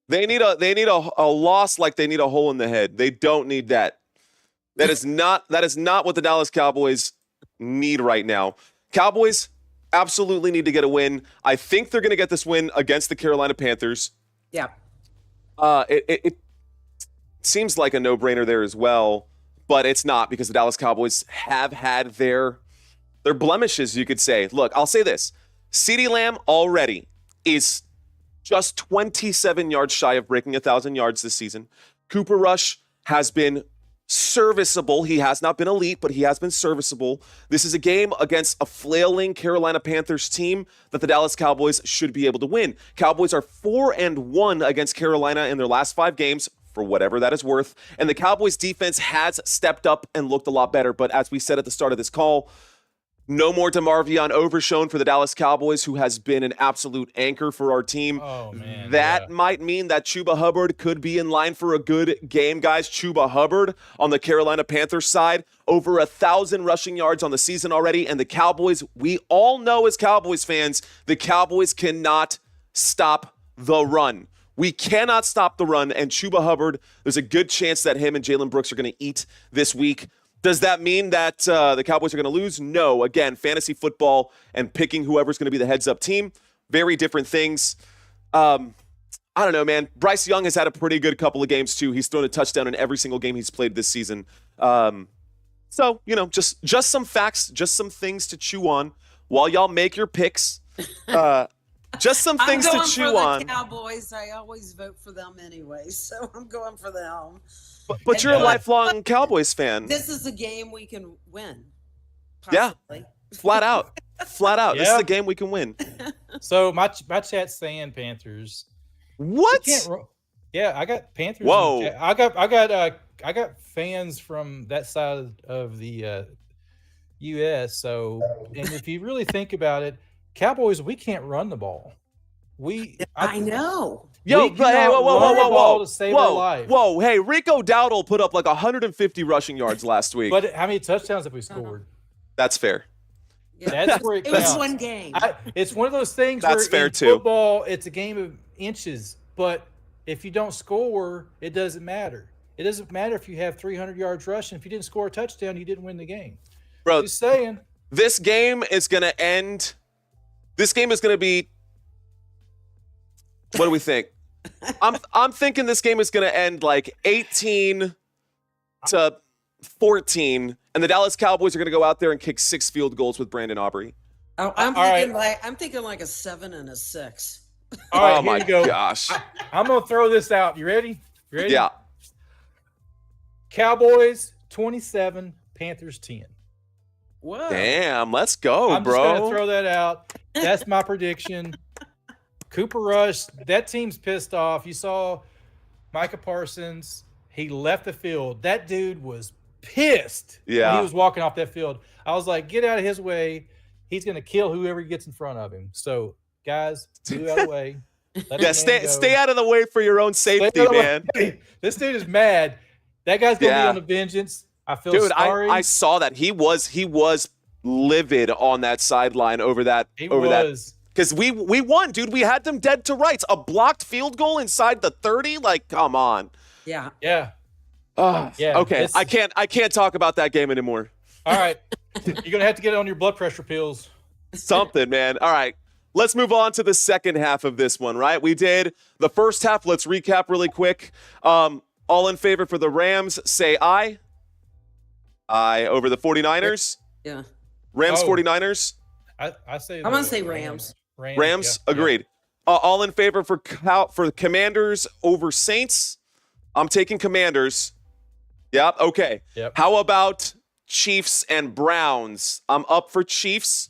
They need a loss like they need a hole in the head. They don't need that. That is not what the Dallas Cowboys need right now. Cowboys absolutely need to get a win. I think they're going to get this win against the Carolina Panthers. Yeah. It seems like a no-brainer there as well, but it's not, because the Dallas Cowboys have had their blemishes, you could say. Look, I'll say this. CeeDee Lamb already is just 27 yards shy of breaking 1,000 yards this season. Cooper Rush has been serviceable. He has not been elite, but he has been serviceable. This is a game against a flailing Carolina Panthers team that the Dallas Cowboys should be able to win. Cowboys are 4-1 against Carolina in their last 5 games, for whatever that is worth. And the Cowboys defense has stepped up and looked a lot better. But as we said at the start of this call, no more DeMarvion Overshown for the Dallas Cowboys, who has been an absolute anchor for our team. Oh, man. That might mean that Chuba Hubbard could be in line for a good game, guys. Chuba Hubbard on the Carolina Panthers side, over 1,000 rushing yards on the season already. And the Cowboys, we all know as Cowboys fans, the Cowboys cannot stop the run. We cannot stop the run, and Chuba Hubbard, there's a good chance that him and Jalen Brooks are going to eat this week. Does that mean that the Cowboys are going to lose? No. Again, fantasy football and picking whoever's going to be the heads-up team, very different things. I don't know, man. Bryce Young has had a pretty good couple of games, too. He's thrown a touchdown in every single game he's played this season. So, just some facts, just some things to chew on while y'all make your picks. Just some things to chew on. I'm going for the Cowboys. I always vote for them anyway, so I'm going for them. But you're a lifelong Cowboys fan. This is a game we can win. Possibly. Yeah, flat out. Yeah. This is a game we can win. So my chat's saying Panthers. What? Yeah, I got Panthers. Whoa. I got fans from that side of the U.S. So, and if you really think about it, Cowboys, we can't run the ball. I know. Yo, but hey, whoa, to save our life. Whoa, hey, Rico Dowdle put up like 150 rushing yards last week. But how many touchdowns have we scored? That's fair. Yeah. That's where it was one game. It's one of those things That's where fair in too. Football, it's a game of inches. But if you don't score, it doesn't matter. It doesn't matter if you have 300 yards rushing. If you didn't score a touchdown, you didn't win the game. Bro, just saying. This game is going to end. This game is going to be. What do we think? I'm thinking this game is going to end like 18-14, and the Dallas Cowboys are going to go out there and kick 6 field goals with Brandon Aubrey. Oh, I'm thinking like a 7 and a 6. All right, oh my gosh! I'm going to throw this out. You ready? Yeah. Cowboys 27, Panthers 10. Whoa. Damn, let's go, I'm bro. just going to throw that out. That's my prediction. Cooper Rush, that team's pissed off. You saw Micah Parsons. He left the field. That dude was pissed when he was walking off that field. I was like, get out of his way. He's going to kill whoever gets in front of him. So, guys, move out of the way. Stay out of the way for your own safety, man. This dude is mad. That guy's going to be on a vengeance. I feel sorry. I saw that. He was livid on that sideline over that. Because we won, dude. We had them dead to rights. A blocked field goal inside the 30? Like, come on. Yeah. Yeah. Yeah. Okay. I can't talk about that game anymore. All right. You're going to have to get on your blood pressure pills. Something, man. All right. Let's move on to the second half of this one, right? We did the first half. Let's recap really quick. All in favor for the Rams, say aye. Aye over the 49ers. Yeah. Rams, 49ers. I say I'm going to say Rams. Rams, agreed. All in favor for Commanders over Saints. I'm taking Commanders. Yep. Okay. Yep. How about Chiefs and Browns? I'm up for Chiefs.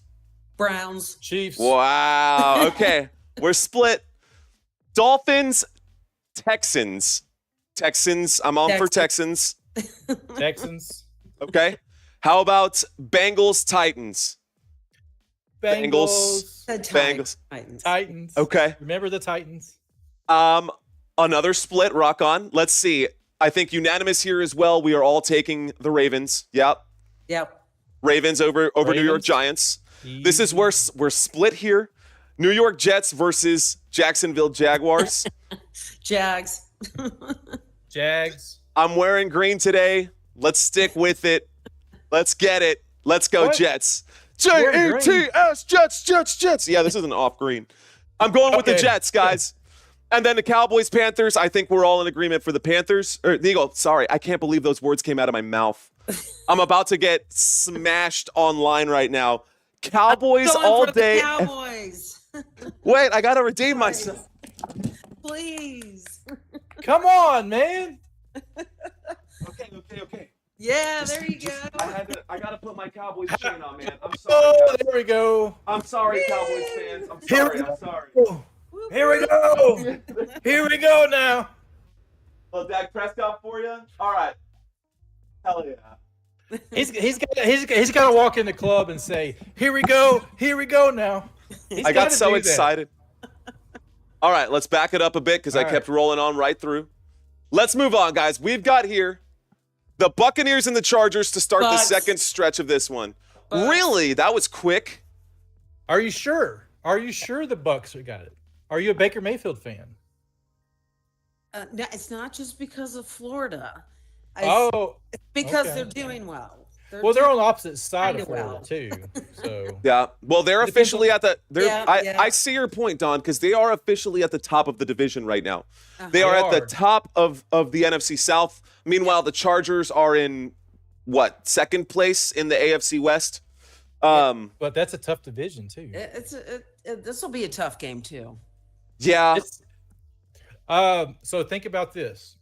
Browns. Chiefs. Wow. Okay. We're split. Dolphins, Texans. I'm on for Texans. Texans. Okay. How about Bengals, Titans? Bengals. Titans. Okay. Remember the Titans. Another split. Rock on. Let's see. I think unanimous here as well. We are all taking the Ravens. Yep. Ravens over New York Giants. Easy. This is where we're split here. New York Jets versus Jacksonville Jaguars. Jags. I'm wearing green today. Let's stick with it. Let's get it. Let's go, What? Jets. Jets, Jets. Yeah, this isn't off green. I'm going with the Jets, guys. And then the Cowboys, Panthers. I think we're all in agreement for the Panthers. Or the Eagles. Sorry, I can't believe those words came out of my mouth. I'm about to get smashed online right now. Cowboys all day. Cowboys. Wait, I gotta redeem myself. Please. Come on, man. Okay. Yeah, there you go. I gotta put my Cowboys chain on, man. I'm sorry. Oh, there we go. I'm sorry, Cowboys fans. I'm sorry. Here we go. Here we go now. Little Dak Prescott for you. All right. Hell yeah. He's got to walk in the club and say, "Here we go now." I got so excited. All right, let's back it up a bit because I kept rolling on right through. Let's move on, guys. We've got here the Buccaneers and the Chargers to start the second stretch of this one. Really? That was quick? Are you sure? Are you sure the Bucs got it? Are you a Baker Mayfield fan? No, it's not just because of Florida. Oh, It's because okay. they're doing well. Well, they're on the opposite side of kinda Florida well. too. So Yeah. Well, they're It depends officially on- at the. They're. Yeah, yeah. I see your point, Don, because they are officially at the top of the division right now. They Uh-huh. They are at the are. top of the NFC South. Meanwhile, the Chargers are in what, second place in the AFC West. But that's a tough division too. This will be a tough game too. Yeah. It's, so think about this.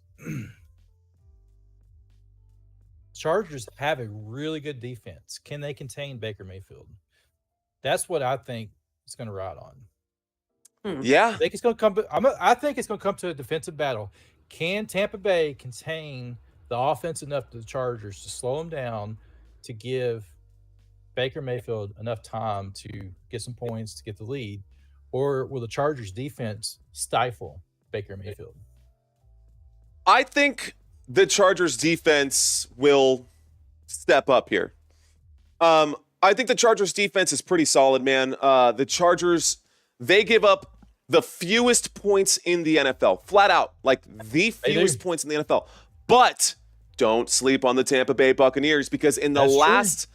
Chargers have a really good defense. Can they contain Baker Mayfield? That's what I think is going to ride on. Yeah. I think it's going to come. I think it's going to come to a defensive battle. Can Tampa Bay contain the offense enough to the Chargers to slow them down to give Baker Mayfield enough time to get some points to get the lead, or will the Chargers defense stifle Baker Mayfield? I think the Chargers defense will step up here. I think the Chargers defense is pretty solid, man. The Chargers, they give up the fewest points in the NFL, flat out, like the fewest points in the NFL. But don't sleep on the Tampa Bay Buccaneers, because in the last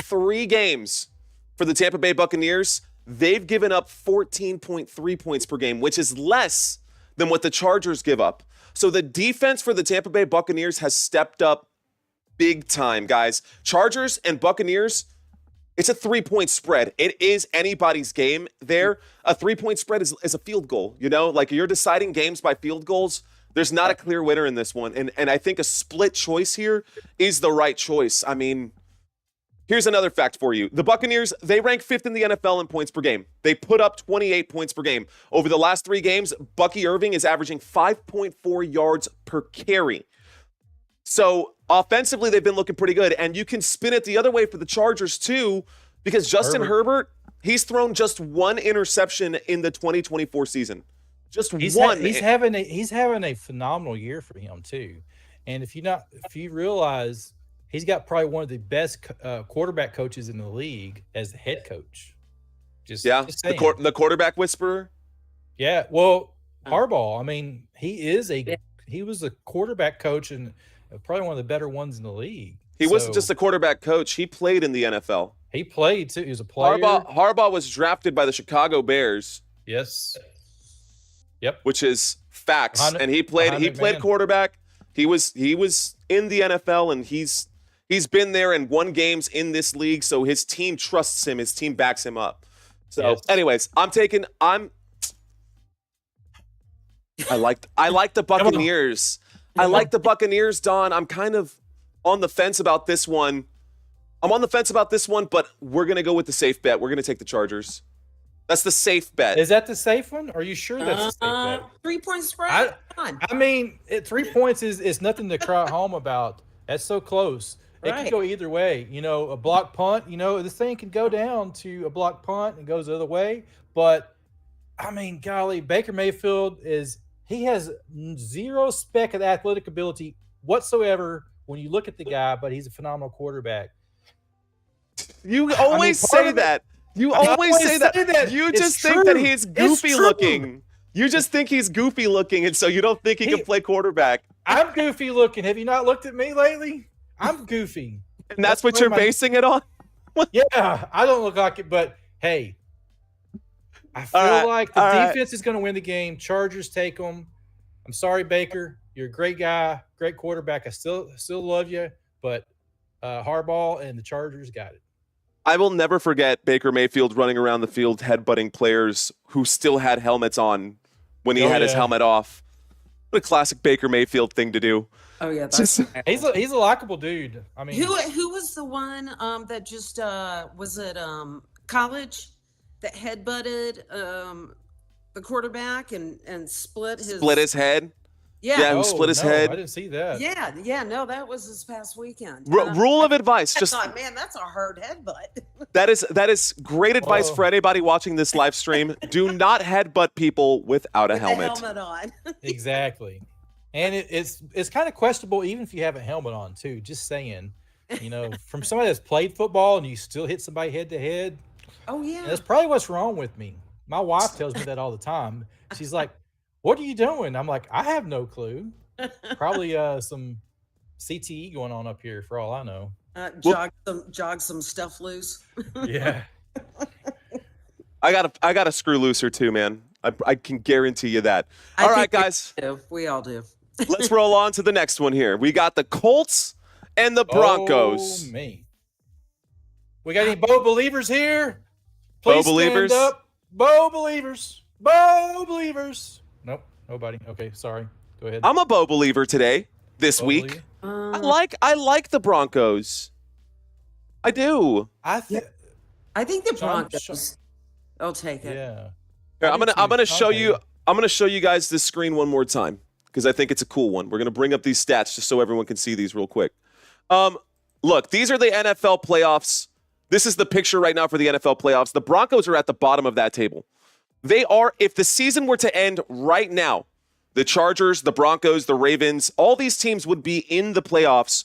3 games for the Tampa Bay Buccaneers, they've given up 14.3 points per game, which is less than what the Chargers give up. So the defense for the Tampa Bay Buccaneers has stepped up big time, guys. Chargers and Buccaneers, it's a 3-point spread. It is anybody's game there. A 3-point spread is a field goal, you know? Like, you're deciding games by field goals. There's not a clear winner in this one. And I think a split choice here is the right choice. I mean, here's another fact for you. The Buccaneers, they rank 5th in the NFL in points per game. They put up 28 points per game. Over the last 3 games, Bucky Irving is averaging 5.4 yards per carry. So offensively, they've been looking pretty good. And you can spin it the other way for the Chargers too, because Justin Herbert, he's thrown just 1 interception in the 2024 season. Just one. He's having a phenomenal year for him too. And if you realize he's got probably one of the best quarterback coaches in the league as the head coach. Just saying. The quarterback whisperer. Yeah, well, Harbaugh. I mean, he was a quarterback coach and probably one of the better ones in the league. He wasn't just a quarterback coach; he played in the NFL. He played too. He was a player. Harbaugh was drafted by the Chicago Bears. Yes. Yep. Which is facts, and he played quarterback. He was in the NFL, and he's been there and won games in this league, so his team trusts him. His team backs him up. So, anyways, I like the Buccaneers. I like the Buccaneers, Don. I'm kind of on the fence about this one. But we're going to go with the safe bet. We're going to take the Chargers. That's the safe bet. Is that the safe one? Are you sure that's the safe bet? 3-point spread? I mean, 3 points is nothing to cry home about. That's so close. It could go either way. You know, a block punt, this thing can go down to a block punt and goes the other way. But, I mean, golly, Baker Mayfield he has 0 speck of athletic ability whatsoever when you look at the guy, but he's a phenomenal quarterback. You always say that. You always say that. You just think that he's goofy looking. You just think he's goofy looking, and so you don't think he can play quarterback. I'm goofy looking. Have you not looked at me lately? I'm goofy. And that's what you're basing it on? Yeah, I don't look like it, but hey, I feel like the defense is going to win the game. Chargers take them. I'm sorry, Baker. You're a great guy, great quarterback. I still love you, but Harbaugh and the Chargers got it. I will never forget Baker Mayfield running around the field headbutting players who still had helmets on when he had his helmet off. What a classic Baker Mayfield thing to do. Oh yeah, that's he's a likable dude. I mean, who was the one that just was it college that headbutted the quarterback and split his head? Yeah, who split his head. I didn't see that. Yeah, no, that was this past weekend. Rule of advice: I thought, man, that's a hard headbutt. That is great advice for anybody watching this live stream. Do not headbutt people without a helmet. The helmet on. Exactly, and it's kind of questionable even if you have a helmet on too. Just saying, from somebody that's played football and you still hit somebody head to head. Oh yeah, that's probably what's wrong with me. My wife tells me that all the time. She's like, what are you doing? I'm like, I have no clue. Probably some CTE going on up here for all I know. Jog some stuff loose. Yeah. I got a screw looser too, man. I can guarantee you that. All right, guys. We all do. Let's roll on to the next one here. We got the Colts and the Broncos. Oh, me. We got any Bo believers here? Please Bo believers? stand up. Bo believers. Bo believers. Nope, nobody. Okay, sorry. Go ahead. I'm a Bo believer today, this Bo week. believer? I like the Broncos. I do. I think the Sean- Broncos. I'll take it. Yeah. Here, I'm gonna show Okay. you. I'm gonna show you guys this screen one more time because I think it's a cool one. We're gonna bring up these stats just so everyone can see these real quick. Look, these are the NFL playoffs. This is the picture right now for the NFL playoffs. The Broncos are at the bottom of that table. They are. If the season were to end right now, the Chargers, the Broncos, the Ravens, all these teams would be in the playoffs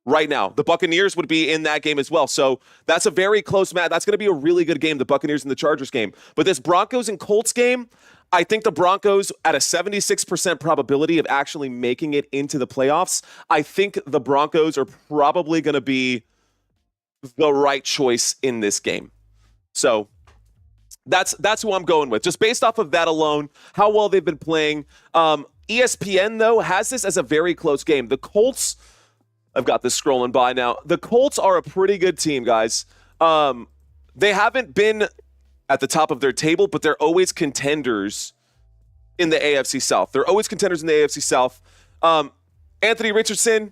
right now. The Buccaneers would be in that game as well. So that's a very close match. That's going to be a really good game, the Buccaneers and the Chargers game. But this Broncos and Colts game, I think the Broncos at a 76% probability of actually making it into the playoffs. I think the Broncos are probably going to be the right choice in this game. So that's who I'm going with. Just based off of that alone, how well they've been playing. ESPN, though, has this as a very close game. The Colts, I've got this scrolling by now. The Colts are a pretty good team, guys. They haven't been at the top of their table, but they're always contenders in the AFC South. They're always contenders in the AFC South. Anthony Richardson,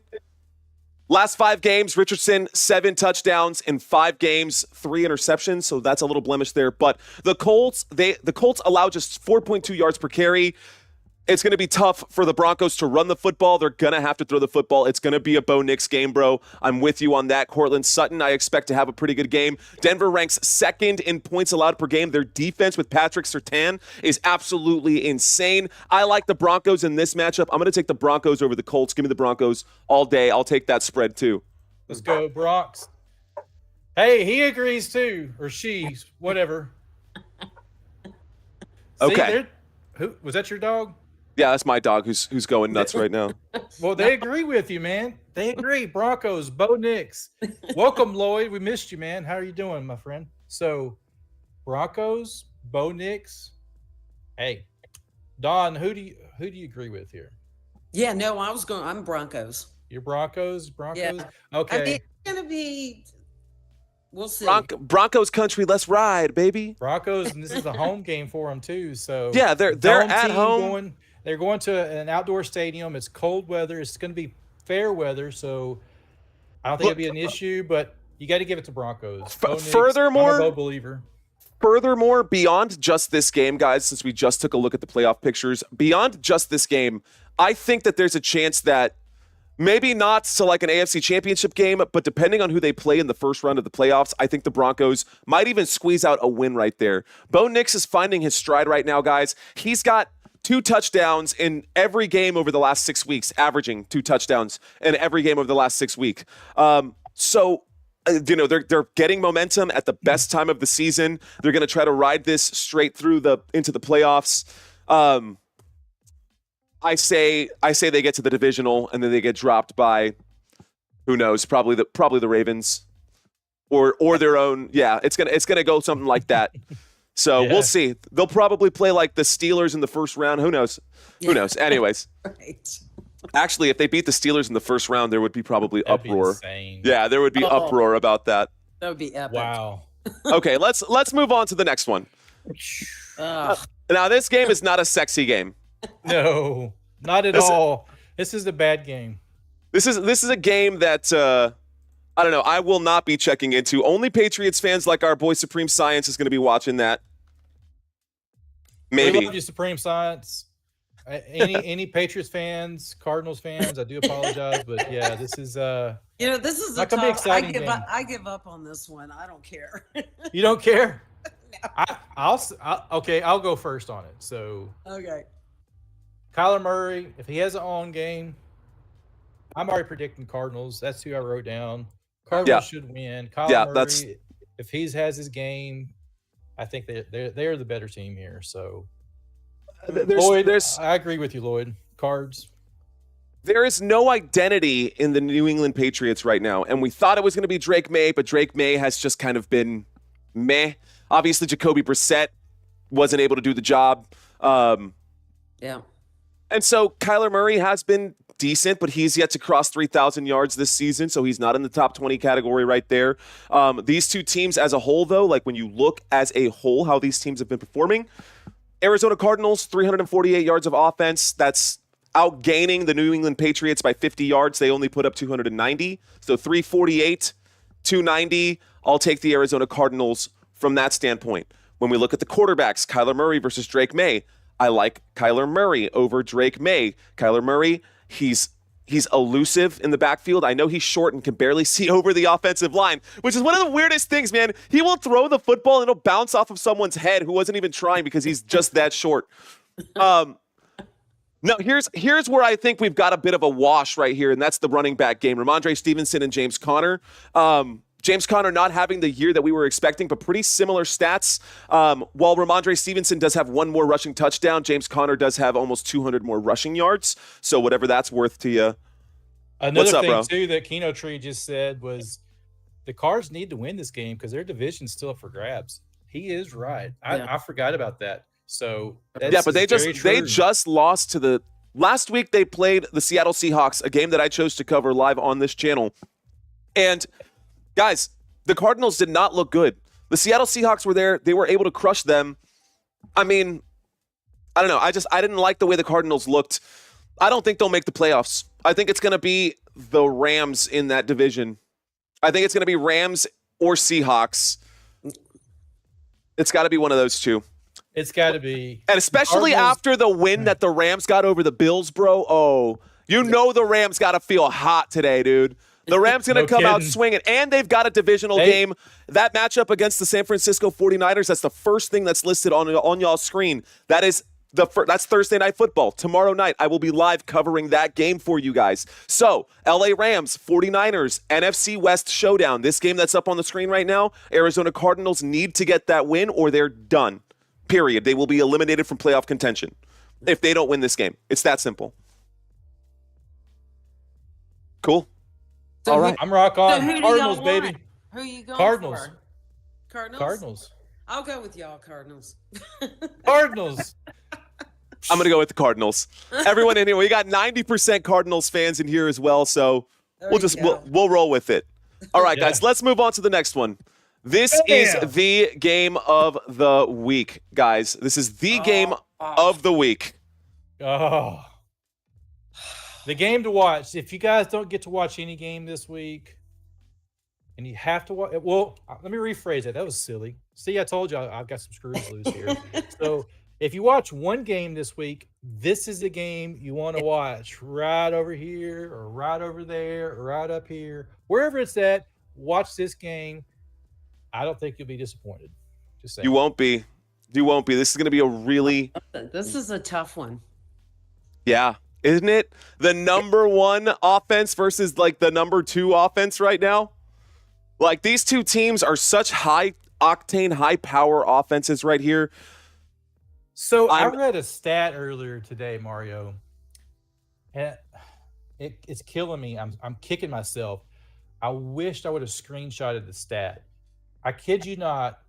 last 5 games, Richardson, 7 touchdowns in 5 games, 3 interceptions. So that's a little blemish there. But the Colts, the Colts allow just 4.2 yards per carry. It's going to be tough for the Broncos to run the football. They're going to have to throw the football. It's going to be a Bo Nix game, bro. I'm with you on that. Cortland Sutton, I expect to have a pretty good game. Denver ranks 2nd in points allowed per game. Their defense with Patrick Surtain is absolutely insane. I like the Broncos in this matchup. I'm going to take the Broncos over the Colts. Give me the Broncos all day. I'll take that spread too. Let's go, Bronx. Hey, he agrees too, or she, whatever. Okay. Who was that? Your dog? Yeah, that's my dog who's going nuts right now. Well, they agree with you, man. They agree. Broncos, Bo Nix. Welcome, Lloyd. We missed you, man. How are you doing, my friend? So, Broncos, Bo Nix. Hey, Don, who do you agree with here? Yeah, no, I'm Broncos. You're Broncos? Yeah. Okay. I think it's gonna be. We'll see. Broncos country, let's ride, baby. Broncos, and this is a home game for them too. So yeah, they're at home. They're going to an outdoor stadium. It's cold weather. It's going to be fair weather, so I don't think it'll be an issue. But you got to give it to Broncos. Furthermore, I'm a Bo believer. Furthermore, beyond just this game, guys, since we just took a look at the playoff pictures, beyond just this game, I think that there's a chance that maybe not to like an AFC championship game, but depending on who they play in the first round of the playoffs, I think the Broncos might even squeeze out a win right there. Bo Nix is finding his stride right now, guys. He's got 2 touchdowns in every game over the last 6 weeks, averaging 2 touchdowns in every game over the last 6 weeks. They're getting momentum at the best time of the season. They're going to try to ride this straight through into the playoffs. I say they get to the divisional and then they get dropped by, who knows, probably the Ravens or their own. Yeah, it's gonna go something like that. So We'll see. They'll probably play like the Steelers in the first round. Who knows? Yeah. Who knows? Anyways. Right. Actually, if they beat the Steelers in the first round, there would be probably That'd uproar. Be insane. Yeah, there would be uproar about that. That would be epic. Wow. Okay, let's move on to the next one. Now, this game is not a sexy game. No, not at all. This is a bad game. This is a game that I don't know. I will not be checking into. Only Patriots fans like our boy Supreme Science is going to be watching that. Maybe. We love you, Supreme Science. Any Patriots fans, Cardinals fans, I do apologize, but yeah, this is this is not gonna be exciting. I give up on this one. I don't care. You don't care? No. I'll go first on it. So okay. Kyler Murray, if he has an on game, I'm already predicting Cardinals. That's who I wrote down. Cardinals should win. Kyler Murray, if he has his game, I think they're the better team here. So Lloyd, I agree with you, Lloyd. Cards. There is no identity in the New England Patriots right now, and we thought it was going to be Drake May, but Drake May has just kind of been meh. Obviously, Jacoby Brissett wasn't able to do the job. Yeah. And so Kyler Murray has been decent, but he's yet to cross 3,000 yards this season, so he's not in the top 20 category right there. These two teams as a whole, though, like when you look as a whole how these teams have been performing, Arizona Cardinals, 348 yards of offense. That's outgaining the New England Patriots by 50 yards. They only put up 290. So 348, 290. I'll take the Arizona Cardinals from that standpoint. When we look at the quarterbacks, Kyler Murray versus Drake May, I like Kyler Murray over Drake May. Kyler Murray, he's elusive in the backfield. I know he's short and can barely see over the offensive line, which is one of the weirdest things, man. He will throw the football and it'll bounce off of someone's head who wasn't even trying because he's just that short. No, here's where I think we've got a bit of a wash right here, and that's the running back game. Ramondre Stevenson and James Conner. James Conner not having the year that we were expecting, but pretty similar stats. While Ramondre Stevenson does have one more rushing touchdown, James Conner does have almost 200 more rushing yards. So whatever that's worth to you. Another thing, too, that Keno Tree just said was the Cards need to win this game because their division's still up for grabs. He is right. I forgot about that. So but they just lost to the last week. They played the Seattle Seahawks, a game that I chose to cover live on this channel. And guys, the Cardinals did not look good. The Seattle Seahawks were there. They were able to crush them. I mean, I don't know. I didn't like the way the Cardinals looked. I don't think they'll make the playoffs. I think it's going to be the Rams in that division. I think it's going to be Rams or Seahawks. It's got to be one of those two. It's got to be. And especially after the win that the Rams got over the Bills, bro. Oh, you know the Rams got to feel hot today, dude. The Rams going to come out swinging. And they've got a divisional game. That matchup against the San Francisco 49ers, that's the first thing that's listed on y'all's screen. That's Thursday Night Football. Tomorrow night, I will be live covering that game for you guys. So, LA Rams, 49ers, NFC West showdown. This game that's up on the screen right now, Arizona Cardinals need to get that win or they're done. Period. They will be eliminated from playoff contention if they don't win this game. It's that simple. Cool. So all right. I'm rock on. So Cardinals, baby. Who are you going Cardinals. for? Cardinals? Cardinals. I'll go with y'all, Cardinals. Cardinals. I'm going to go with the Cardinals. Everyone in here, we got 90% Cardinals fans in here as well, so we'll roll with it. All right, guys, let's move on to the next one. This is the game of the week, guys. This is the game of the week. Oh. The game to watch. If you guys don't get to watch any game this week, and you have to watch, well, let me rephrase it. That was silly. See, I told you I've got some screws loose here. So if you watch one game this week, this is the game you want to watch. Right over here, or right over there, or right up here. Wherever it's at, watch this game. I don't think you'll be disappointed. Just saying. You won't be. You won't be. This is going to be a really... This is a tough one. Yeah. Isn't it? The number one offense versus like the number two offense right now. Like these two teams are such high octane, high power offenses right here. So I read a stat earlier today, Mario, and it's killing me. I'm kicking myself. I wished I would have screenshotted the stat. I kid you not.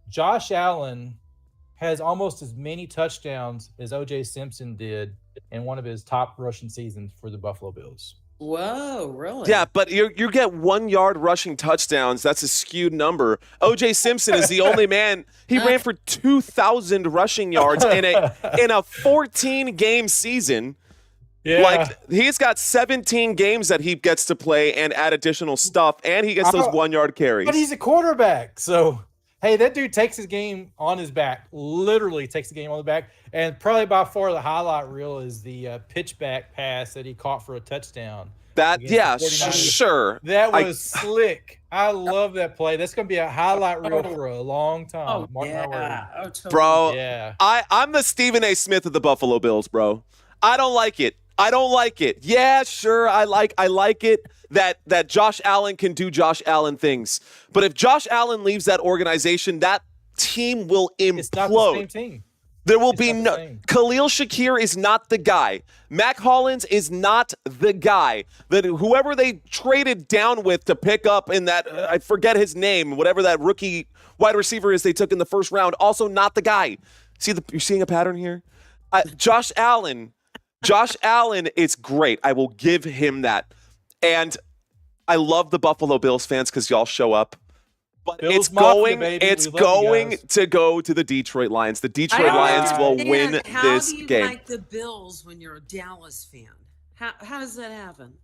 Josh Allen has almost as many touchdowns as O.J. Simpson did in one of his top rushing seasons for the Buffalo Bills. Whoa, really? Yeah, but you get 1 yard rushing touchdowns. That's a skewed number. O.J. Simpson is the only man. He ran for 2,000 rushing yards in a 14-game season. Yeah. Like, he's got 17 games that he gets to play and add additional stuff, and he gets those 1 yard carries. But he's a quarterback, so... Hey, that dude takes his game on his back, literally takes the game on the back. And probably by far the highlight reel is the pitchback pass that he caught for a touchdown. Sure. That was slick. I love that play. That's going to be a highlight reel for a long time. Oh, yeah. Oh, totally. Bro, yeah. I'm the Stephen A. Smith of the Buffalo Bills, bro. I don't like it. Yeah, sure, I like it that Josh Allen can do Josh Allen things. But if Josh Allen leaves that organization, that team will implode. It's not the same team. There will It's be not the no. same. Khalil Shakir is not the guy. Mac Hollins is not the guy. That whoever they traded down with to pick up in that, I forget his name, whatever that rookie wide receiver is they took in the first round, also not the guy. You're seeing a pattern here? Josh Allen is great. I will give him that. And I love the Buffalo Bills fans because y'all show up. But Bills it's Mafia, going, baby. it's We love you going guys. to go to the Detroit Lions. The Detroit I don't Lions will understand. win How this do you game. like the Bills when you're a Dallas fan? How does that happen?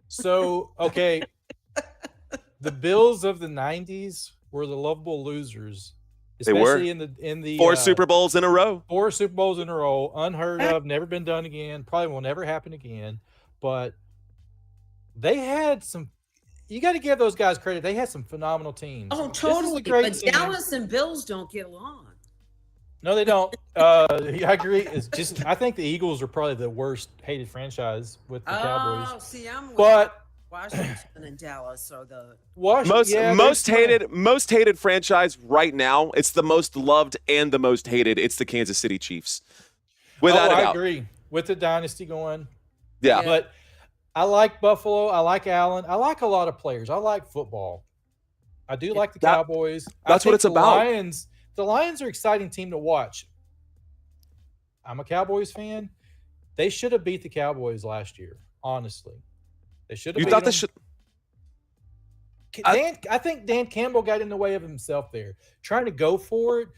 So, okay, the Bills of the 90s were the lovable losers. They were. Especially in the 4 Super Bowls in a row. 4 Super Bowls in a row, unheard of, never been done again, probably will never happen again. But they had some. You got to give those guys credit. They had some phenomenal teams. Oh, This is a totally. great But team. Dallas and Bills don't get along. No, they don't. I agree. It's just I think the Eagles are probably the worst hated franchise with the Oh, Cowboys. see, I'm with But Washington and Dallas are the. Washington, Most hated franchise right now. It's the most loved and the most hated. It's the Kansas City Chiefs, without a I doubt. agree with the dynasty going. Yeah. But I like Buffalo. I like Allen. I like a lot of players. I like football. I do like the Cowboys. That's what it's about. The Lions are an exciting team to watch. I'm a Cowboys fan. They should have beat the Cowboys last year, honestly. They should have You beat thought them. this should? I think Dan Campbell got in the way of himself there, trying to go for it.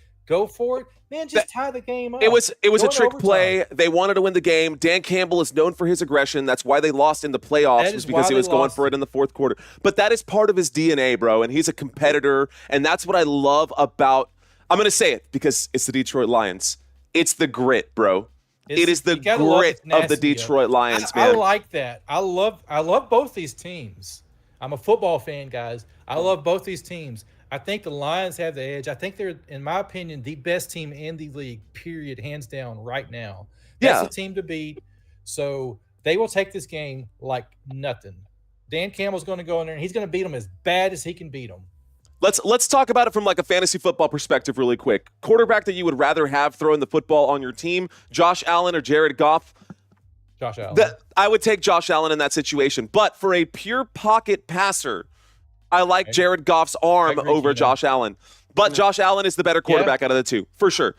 Man, just tie the game up. It was a Go to trick overtime. play. They wanted to win the game. Dan Campbell is known for his aggression. That's why they lost in the playoffs, That was is because why he they was going lost. for it in the fourth quarter. But that is part of his DNA, bro, and he's a competitor, and that's what I love about – I'm going to say it because it's the Detroit Lions. It's the grit, bro. It is the you gotta love grit its of the tenacity, Detroit Lions, I man. like that. I love both these teams. I'm a football fan, guys. I love both these teams. I think the Lions have the edge. I think they're, in my opinion, the best team in the league, period, hands down, right now. That's Yeah. the team to beat. So they will take this game like nothing. Dan Campbell's going to go in there, and he's going to beat them as bad as he can beat them. Let's talk about it from like a fantasy football perspective really quick. Quarterback that you would rather have throwing the football on your team, Josh Allen or Jared Goff? Josh Allen. I would take Josh Allen in that situation. But for a pure pocket passer, I like Okay. Jared Goff's arm I agree, over Gino. Josh Allen. But Josh Allen is the better quarterback out of the two, for sure.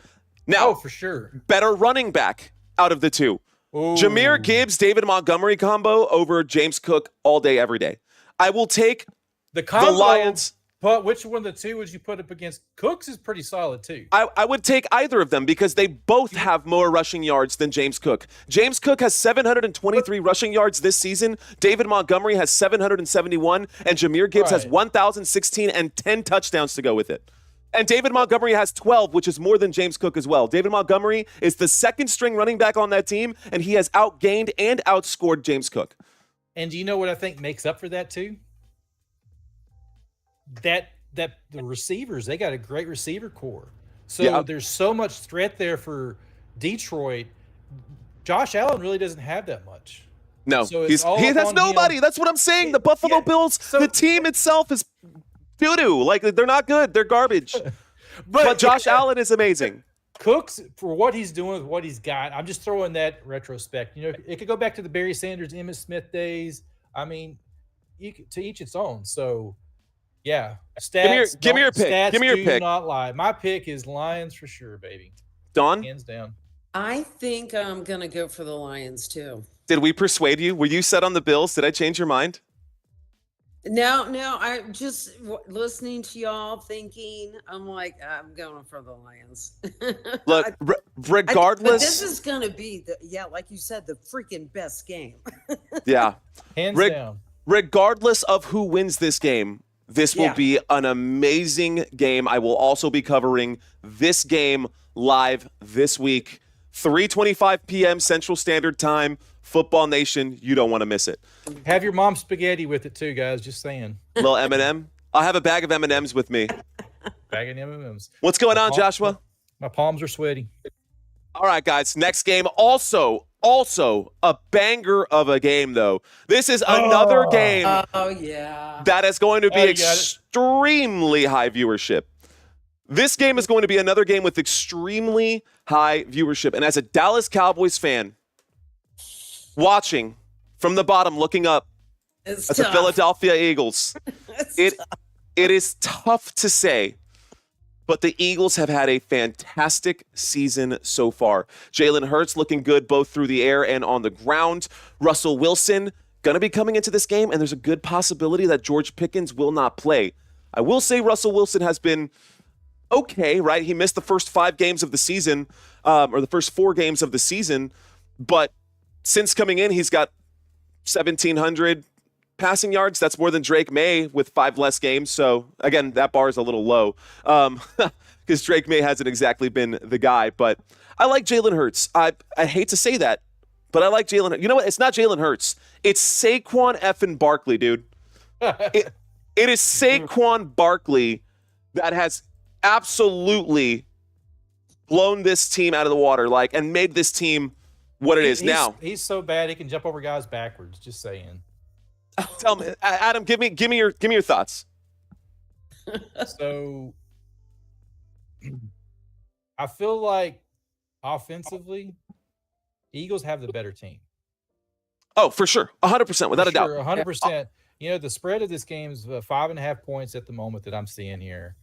Now, Oh, for sure. better running back out of the two. Ooh. Jahmyr Gibbs, David Montgomery combo over James Cook all day, every day. I will take The combo, the Lions. But which one of the two would you put up against? Cooks is pretty solid, too. I would take either of them because they both have more rushing yards than James Cook. James Cook has 723 rushing yards this season. David Montgomery has 771, and Jahmyr Gibbs has Right. 1,016 and 10 touchdowns to go with it. And David Montgomery has 12, which is more than James Cook as well. David Montgomery is the second string running back on that team, and he has outgained and outscored James Cook. And do you know what I think makes up for that, too? That the receivers, they got a great receiver core. So Yeah. there's so much threat there for Detroit. Josh Allen really doesn't have that much. No, So he it's all has up on nobody. him. That's what I'm saying. The Buffalo Yeah, Bills, so- the team itself is doo-doo. Like, they're not good. They're garbage. But Josh Allen is amazing. Cooks, for what he's doing with what he's got, I'm just throwing that retrospect. You know, it could go back to the Barry Sanders, Emmitt Smith days. I mean, to each its own. So, yeah. Stats. Give me your pick. Stats Give me your do pick. not lie. My pick is Lions for sure, baby. Dawn, Hands down. I think I'm gonna go for the Lions too. did we persuade you? Were you set on the Bills? Did I change your mind? No, I just listening to y'all thinking. I'm like, I'm going for the Lions. Look, but regardless. this is gonna be like you said, the freaking best game. Yeah. Hands Rick- down. Regardless of who wins this game, this will Yeah. be an amazing game. I will also be covering this game live this week, 3:25 p.m. Central Standard Time. Football Nation, you don't want to miss it. Have your mom spaghetti with it too, guys. Just saying. Little M&M. I'll have a bag of M&Ms with me. Bag of M&Ms. What's going on, Joshua? My palms are sweaty. All right, guys. Next game, also a banger of a game, though. This is another game Oh yeah. that is going to be Oh, you got it. extremely high viewership. This game is going to be another game with extremely high viewership. And as a Dallas Cowboys fan, watching from the bottom, looking up at the Philadelphia Eagles, it is tough to say, but the Eagles have had a fantastic season so far. Jalen Hurts looking good both through the air and on the ground. Russell Wilson going to be coming into this game, and there's a good possibility that George Pickens will not play. I will say Russell Wilson has been okay, right? He missed the first 5 games of the season, or the first 4 games of the season, but since coming in, he's got 1,700 passing yards. That's more than Drake May with 5 less games. So again, that bar is a little low because Drake May hasn't exactly been the guy. But I like Jalen Hurts. I hate to say that, but I like Jalen. You know what? It's not Jalen Hurts. It's Saquon effing Barkley, dude. It is Saquon Barkley that has absolutely blown this team out of the water, and made this team what it is now. He's so bad he can jump over guys backwards. Just saying. Tell me, Adam. Give me your thoughts. So, I feel like offensively, Eagles have the better team. Oh, for sure, 100%, without a doubt, 100%. The spread of this game is 5.5 points at the moment that I'm seeing here.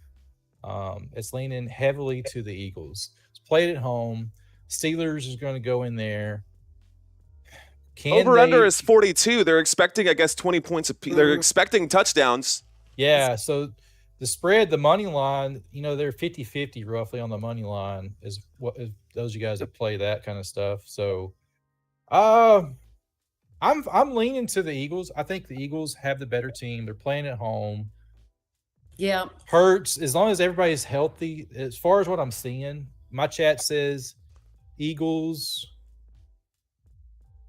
It's leaning heavily to the Eagles. It's played at home. Steelers is going to go in there. Over-under is 42. They're expecting, I guess, 20 points apiece. They're expecting touchdowns. Yeah, so the spread, the money line, they're 50-50 roughly on the money line is those of you guys that play that kind of stuff. So I'm leaning to the Eagles. I think the Eagles have the better team. They're playing at home. Yeah. Hurts, as long as everybody's healthy, as far as what I'm seeing, my chat says Eagles.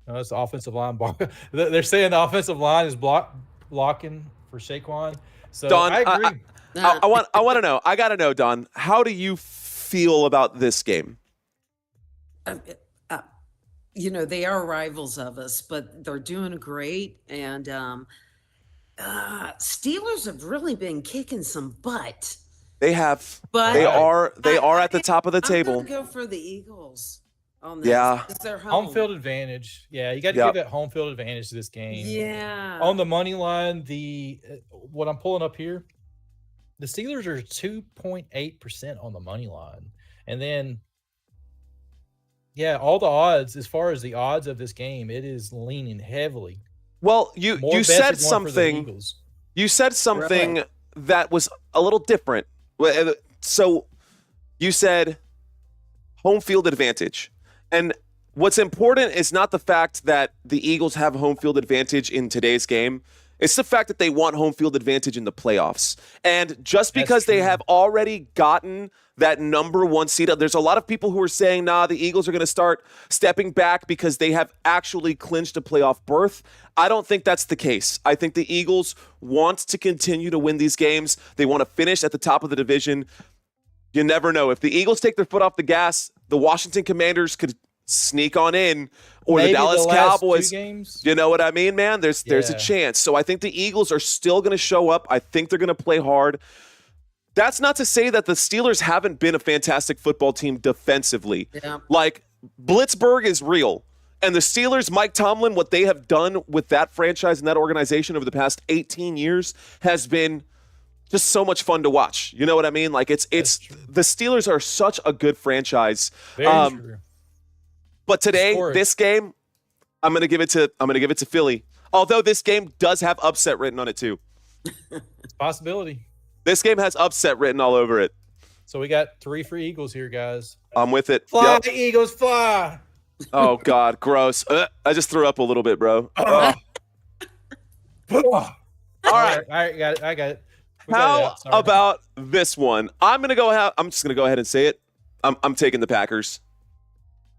No, it's the offensive line. They're saying the offensive line is blocking for Saquon. So Don, I agree. I want to know. I got to know, Don. How do you feel about this game? They are rivals of us, but they're doing great. And Steelers have really been kicking some butt. They have. But they are at the top of the table. I'm gonna go for the Eagles on this. Yeah. It's their home field advantage. Yeah, you got to give that home field advantage to this game. Yeah. On the money line, what I'm pulling up here, the Steelers are 2.8% on the money line. And then, all the odds, as far as the odds of this game, it is leaning heavily. Well, you said something. You said something that was a little different. So you said home field advantage. And what's important is not the fact that the Eagles have home field advantage in today's game. It's the fact that they want home field advantage in the playoffs. And just because they have already gotten that number 1 seed, there's a lot of people who are saying, the Eagles are going to start stepping back because they have actually clinched a playoff berth. I don't think that's the case. I think the Eagles want to continue to win these games. They want to finish at the top of the division. You never know. If the Eagles take their foot off the gas, the Washington Commanders could sneak on in, or maybe the Dallas Cowboys. Games. You know what I mean, man? There's a chance. So I think the Eagles are still going to show up. I think they're going to play hard. That's not to say that the Steelers haven't been a fantastic football team defensively. Yeah. Blitzburg is real. And the Steelers, Mike Tomlin, what they have done with that franchise and that organization over the past 18 years has been just so much fun to watch. You know what I mean? It's the Steelers are such a good franchise. Very true. But today, this game, I'm gonna give it to Philly. Although this game does have upset written on it too. It's a possibility. This game has upset written all over it. So we got 3 for Eagles here, guys. I'm with it. Fly, Eagles, fly. Oh God, gross. I just threw up a little bit, bro. All right, I got it. How about this one? I'm just gonna go ahead and say it. I'm taking the Packers.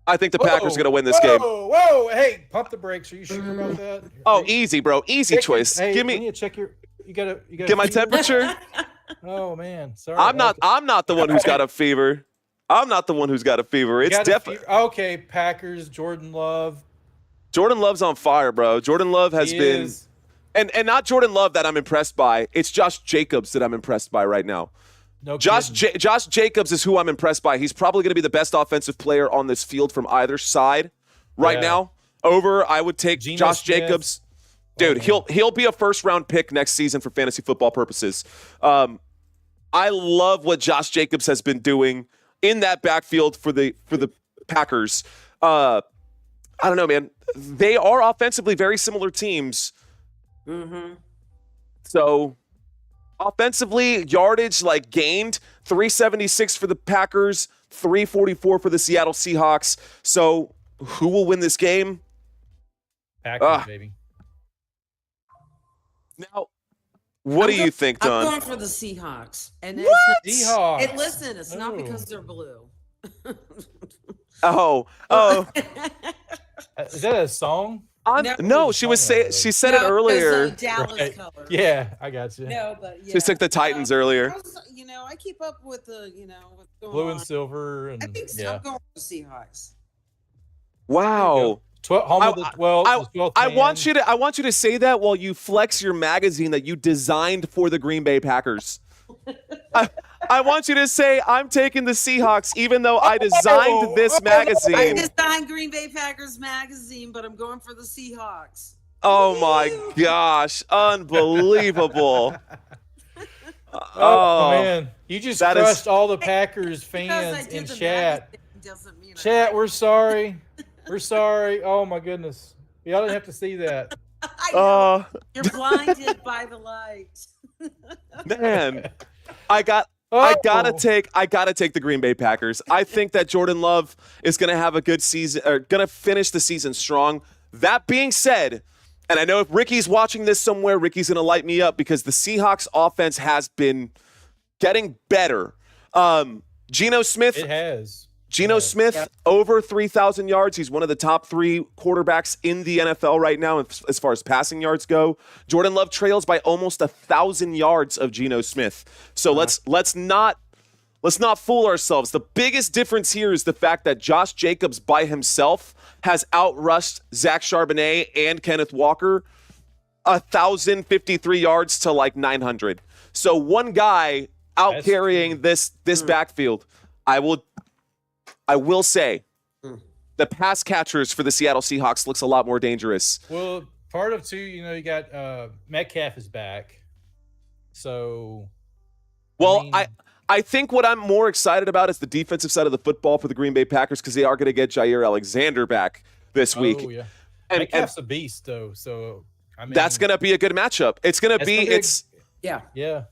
I think the Packers are going to win this game. Whoa, hey, pump the brakes. Are you sure about that? Oh, easy, bro. Easy choice. Hey, Give me. You need to check you gotta get my temperature. Oh man, sorry. I'm not the one who's got a fever. I'm not the one who's got a fever. It's definitely okay. Packers, Jordan Love. Jordan Love's on fire, bro. Jordan Love has been, and not Jordan Love that I'm impressed by. It's Josh Jacobs that I'm impressed by right now. No Josh kidding. Josh Jacobs is who I'm impressed by. He's probably going to be the best offensive player on this field from either side right Yeah. now. I would take Geno Josh Smith. Jacobs. Dude, he'll be a first-round pick next season for fantasy football purposes. I love what Josh Jacobs has been doing in that backfield for the Packers. I don't know, man. They are offensively very similar teams. Mm-hmm. So offensively, yardage gained 376 for the Packers, 344 for the Seattle Seahawks. So who will win this game? Packers, baby. Now, what do you think, I'm Don? going for the Seahawks. And What? Seahawks. And listen, it's not Oh. because they're blue. Oh. Is that a song? No, she said it earlier. Dallas Right. color. Yeah, I got you. No, but yeah. She took the Titans earlier. I keep up with the, what's going Blue on. and silver, and I think so. yeah. I'm going for the Seahawks. Wow. Home of the 12th. I want you to say that while you flex your magazine that you designed for the Green Bay Packers. I want you to say I'm taking the Seahawks, even though I designed this I magazine. designed Green Bay Packers magazine, but I'm going for the Seahawks. Oh my gosh, unbelievable! Oh man, you just that is- crushed all the Packers Because I fans did in the chat. magazine doesn't mean I Chat, like we're sorry. We're sorry. Oh my goodness. Y'all didn't have to see that. I know. You're blinded by the light. Man, I gotta Oh. take the Green Bay Packers. I think that Jordan Love is gonna have a good season, or gonna finish the season strong. That being said, and I know if Ricky's watching this somewhere, Ricky's gonna light me up because the Seahawks offense has been getting better. Geno Smith. It has. Geno Smith, over 3,000 yards. He's one of the top 3 quarterbacks in the NFL right now as far as passing yards go. Jordan Love trails by almost 1,000 yards of Geno Smith. So let's not fool ourselves. The biggest difference here is the fact that Josh Jacobs by himself has outrushed Zach Charbonnet and Kenneth Walker 1,053 yards to 900. So one guy out That's carrying this backfield. I will say the pass catchers for the Seattle Seahawks looks a lot more dangerous. Well, part of too, you got Metcalf is back. So Well, I think what I'm more excited about is the defensive side of the football for the Green Bay Packers because they are going to get Jair Alexander back this week. Oh, yeah. And Metcalf's a beast though. So I mean that's going to be a good matchup. It's going to be Yeah. yeah.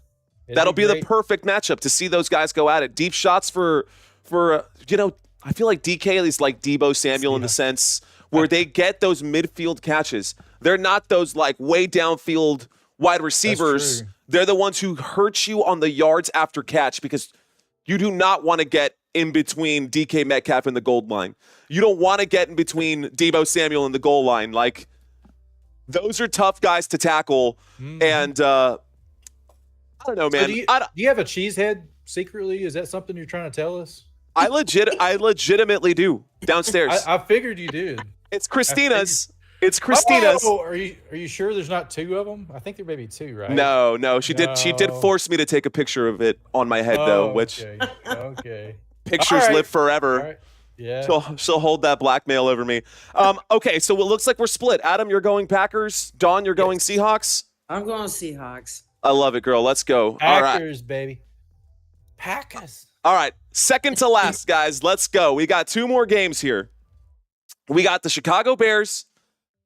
that'll be the perfect matchup to see those guys go at it. Deep shots for I feel like DK is like Debo Samuel in the sense where they get those midfield catches. They're not those way downfield wide receivers. true. They're the ones who hurt you on the yards after catch because you do not want to get in between DK Metcalf and the goal line. You don't want to get in between Debo Samuel and the goal line. Those are tough guys to tackle. Mhm. And I don't know, man. So do you have a cheesehead secretly? Is that something you're trying to tell us? I legitimately do downstairs. I figured you did. It's Christina's. It's Christina's. Oh, are you sure there's not 2 of them? I think there may be 2, right? No, she did No. force me to take a picture of it on my head though, which okay. pictures All right. live forever. All right. Yeah. She'll hold that blackmail over me. Okay, so it looks like we're split. Adam, you're going Packers. Dawn, you're going Seahawks. I'm going Seahawks. I love it, girl. Let's go. All right. Packers, baby. Packers. All right. Second to last, guys. Let's go. We got 2 more games here. We got the Chicago Bears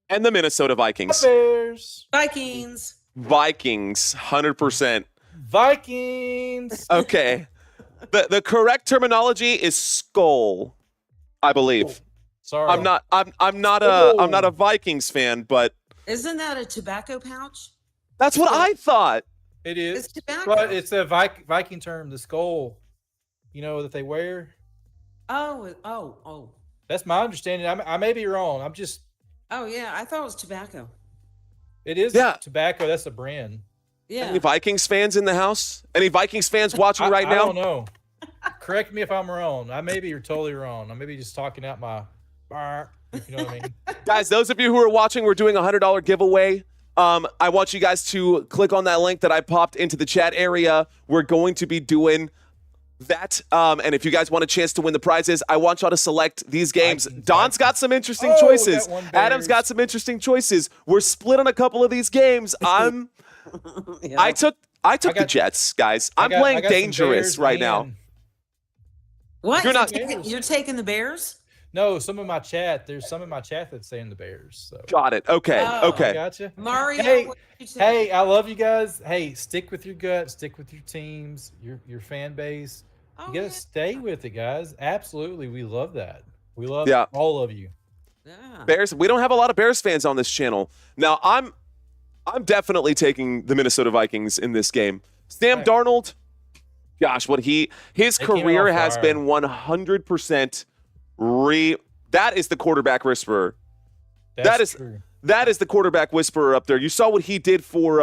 and the Minnesota Vikings. Bears. Vikings. Vikings, 100%. Vikings. Okay. The correct terminology is skull, I believe. Sorry. I'm not a Vikings fan, but Isn't that a tobacco pouch? that's what I thought. It is. It's tobacco. But it's a Viking term, the skull, that they wear. Oh. That's my understanding. I may be wrong. Oh, yeah. I thought it was tobacco. It is Yeah. tobacco. That's a brand. Yeah. Any Vikings fans in the house? Any Vikings fans watching right I now? don't know. Correct me if I'm wrong. I may be totally wrong. I may be just talking out my bar. If you know what I mean. Guys, those of you who are watching, we're doing a $100 giveaway I want you guys to click on that link that I popped into the chat area. We're going to be doing that. And if you guys want a chance to win the prizes, I want y'all to select these games. Don's got some interesting choices. Adam's got some interesting choices. We're split on a couple of these games. I took the Jets, guys. I'm playing dangerous right now. What? You're You're taking the Bears? No, there's some in my chat that's saying the Bears. So. Got it. Okay. Okay. I gotcha. Mario, hey, I love you guys. Hey, stick with your gut, stick with your teams, your fan base. You gotta stay with it, guys. Absolutely. We love that. We love all of you. Yeah. Bears. We don't have a lot of Bears fans on this channel. Now, I'm definitely taking the Minnesota Vikings in this game. Sam Darnold, gosh, his career has been 100% that is the quarterback whisperer. That is the quarterback whisperer up there. You saw what he did for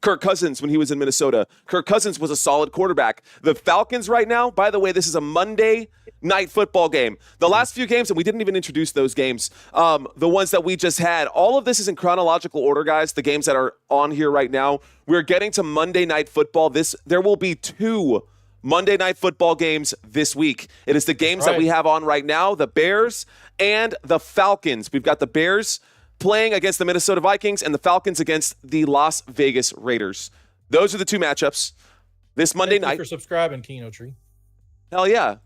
Kirk Cousins when he was in Minnesota. Kirk Cousins was a solid quarterback. The Falcons right now, by the way, this is a Monday night football game. The last few games, and we didn't even introduce those games, the ones that we just had, all of this is in chronological order, guys, the games that are on here right now. We're getting to Monday night football. There will be 2 Monday night football games this week. It is the games that we have on right now, the Bears and the Falcons. We've got the Bears playing against the Minnesota Vikings and the Falcons against the Las Vegas Raiders. Those are the 2 matchups this Monday night. Thank you for subscribing, Keno Tree. Hell yeah.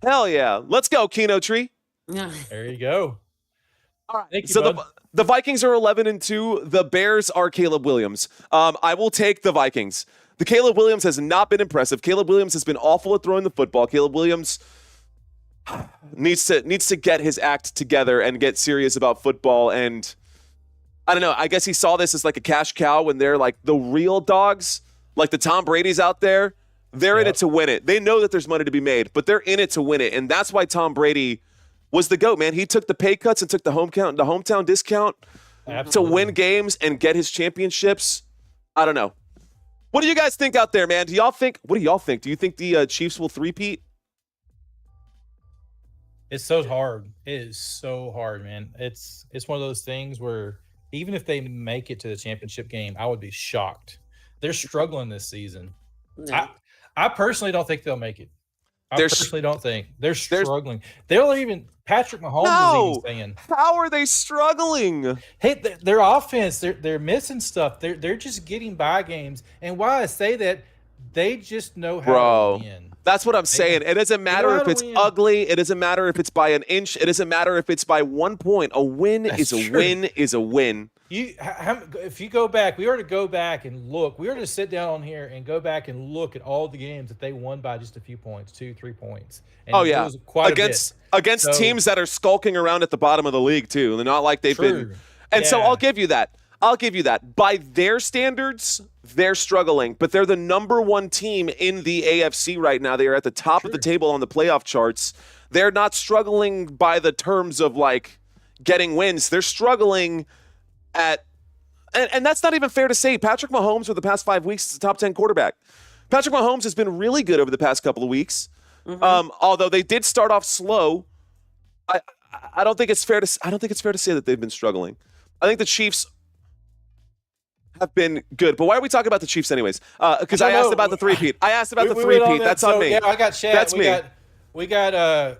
Hell yeah. Let's go, Keno Tree. Yeah. There you go. All right. Thank you, so bud. the Vikings are 11-2. The Bears are Caleb Williams. I will take the Vikings. The Caleb Williams has not been impressive. Caleb Williams has been awful at throwing the football. Caleb Williams needs to get his act together and get serious about football. And I don't know. I guess he saw this as like a cash cow when they're like the real dogs, like the Tom Brady's out there. They're in it to win it. They know that there's money to be made, but they're in it to win it. And that's why Tom Brady was the GOAT, man. He took the pay cuts and took the hometown discount to win games and get his championships. I don't know. What do you guys think out there, man? What do y'all think? Do you think the Chiefs will three-peat? It's so hard. It is so hard, man. It's one of those things where even if they make it to the championship game, I would be shocked. They're struggling this season. No. I personally don't think they'll make it. Personally don't think. They're struggling. They'll even Patrick Mahomes is even saying. How are they struggling? Hey, their offense, they're missing stuff. They're just getting by games. And why I say that, they just know how to win. That's what I'm saying. It doesn't matter if it's ugly. It doesn't matter if it's by an inch. It doesn't matter if it's by 1 point. A win is a win is a win. If you go back, we were to go back and look. We were to sit down on here and go back and look at all the games that they won by just a few points, 2-3 points. And it was quite against teams that are skulking around at the bottom of the league too. They're not like they've been. And so I'll give you that. By their standards, they're struggling, but they're the number 1 team in the AFC right now. They are at the top of the table on the playoff charts. They're not struggling by the terms of like getting wins. They're struggling and that's not even fair to say. Patrick Mahomes for the past 5 weeks is a top 10 quarterback. Patrick Mahomes has been really good over the past couple of weeks. Although they did start off slow, I don't think it's fair to say that they've been struggling. I think the Chiefs have been good. But why are we talking about the Chiefs anyways? Because I asked about the three-peat. That's on me. Yeah, I got chat. That's me. We got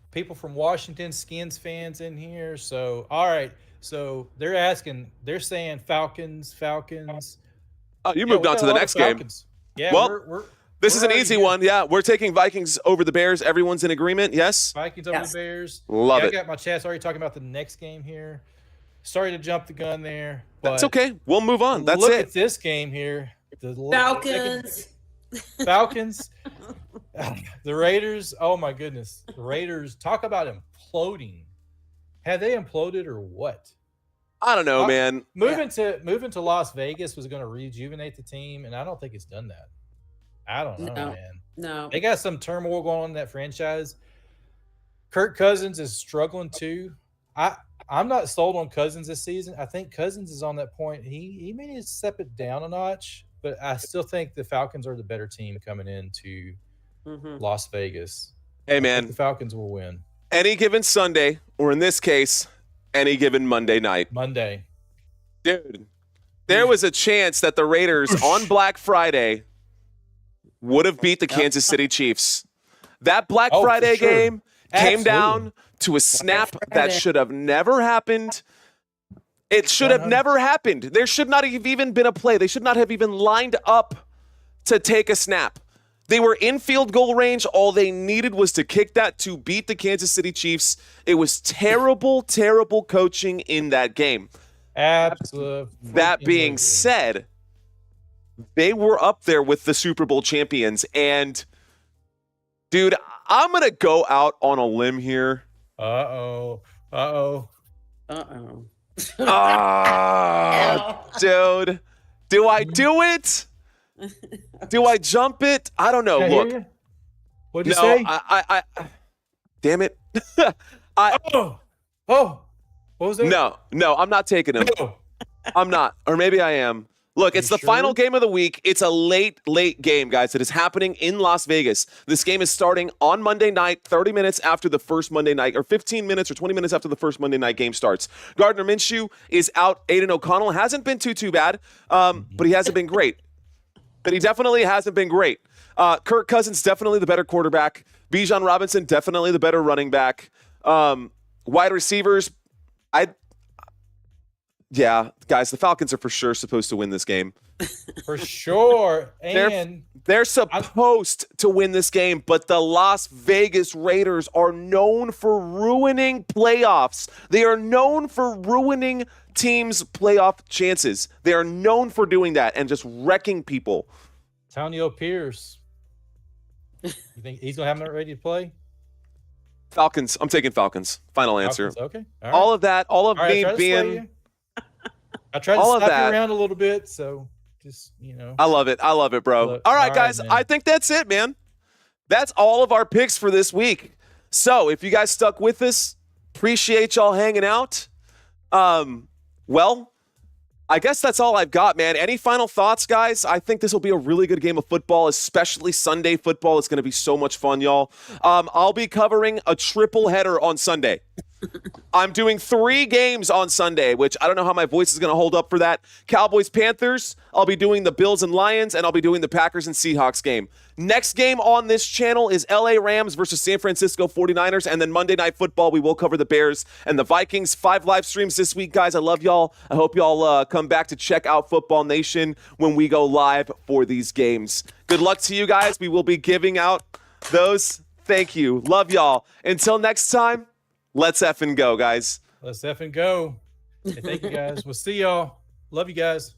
people from Washington, Skins fans in here. So, all right. So they're saying Falcons. Oh, you moved on to the next game. Yeah, well, this is an easy one. Yeah, we're taking Vikings over the Bears. Everyone's in agreement. Yes? Vikings over the Bears. Love it. I got my chat's already talking about the next game here. Sorry to jump the gun there. But that's okay. We'll move on. That's look it. At this game here. The Falcons. The Raiders. Oh, my goodness. The Raiders. Talk about imploding. Have they imploded or what? I don't know, man. Moving to Las Vegas was going to rejuvenate the team, and I don't think it's done that. I don't know, man. No. They got some turmoil going on in that franchise. Kirk Cousins is struggling too. I'm not sold on Cousins this season. I think Cousins is on that point. He may need to step it down a notch, but I still think the Falcons are the better team coming into Las Vegas. Hey, man. The Falcons will win. Any given Sunday, or in this case, any given Monday night. Monday. Dude, there was a chance that the Raiders on Black Friday would have beat the Kansas City Chiefs. That Black Friday game came down to a snap that should have never happened. It should have never happened. There should not have even been a play. They should not have even lined up to take a snap. They were in field goal range. All they needed was to kick that to beat the Kansas City Chiefs. It was terrible, terrible coaching in that game. Absolutely. That being said, they were up there with the Super Bowl champions. And, dude, I'm going to go out on a limb here. Uh-oh. Dude. Do I do it? Do I jump it? I don't know. Look. What'd you say? I damn it. What was that? No, I'm not taking him. No. I'm not. Or maybe I am. Look, it's the final game of the week. It's a late game, guys. It is happening in Las Vegas. This game is starting on Monday night, 30 minutes after the first Monday night, or 15 minutes or 20 minutes after the first Monday night game starts. Gardner Minshew is out. Aiden O'Connell hasn't been too bad, but he hasn't been great. But he definitely hasn't been great. Kirk Cousins, definitely the better quarterback. Bijan Robinson, definitely the better running back. Wide receivers, yeah, guys, the Falcons are for sure supposed to win this game. For sure. And they're supposed to win this game, but the Las Vegas Raiders are known for ruining playoffs. They are known for ruining teams' playoff chances. They are known for doing that and just wrecking people. Antonio Pierce. You think he's going to have him ready to play? Falcons. I'm taking Falcons. Final answer. Falcons, okay. All of that, all of me being... I tried to slap you around a little bit, so just, I love it, bro. All right, guys, I think that's it, man. That's all of our picks for this week. So if you guys stuck with us, appreciate y'all hanging out. Well, I guess that's all I've got, man. Any final thoughts, guys? I think this will be a really good game of football, especially Sunday football. It's going to be so much fun, y'all. I'll be covering a triple header on Sunday. I'm doing 3 games on Sunday, which I don't know how my voice is going to hold up for that. Cowboys, Panthers. I'll be doing the Bills and Lions, and I'll be doing the Packers and Seahawks game. Next game on this channel is LA Rams versus San Francisco 49ers, and then Monday Night Football, we will cover the Bears and the Vikings. 5 live streams this week, guys. I love y'all. I hope y'all come back to check out Football Nation when we go live for these games. Good luck to you guys. We will be giving out those. Thank you. Love y'all. Until next time, let's effing go, guys. Let's effing go. Hey, thank you, guys. We'll see y'all. Love you guys.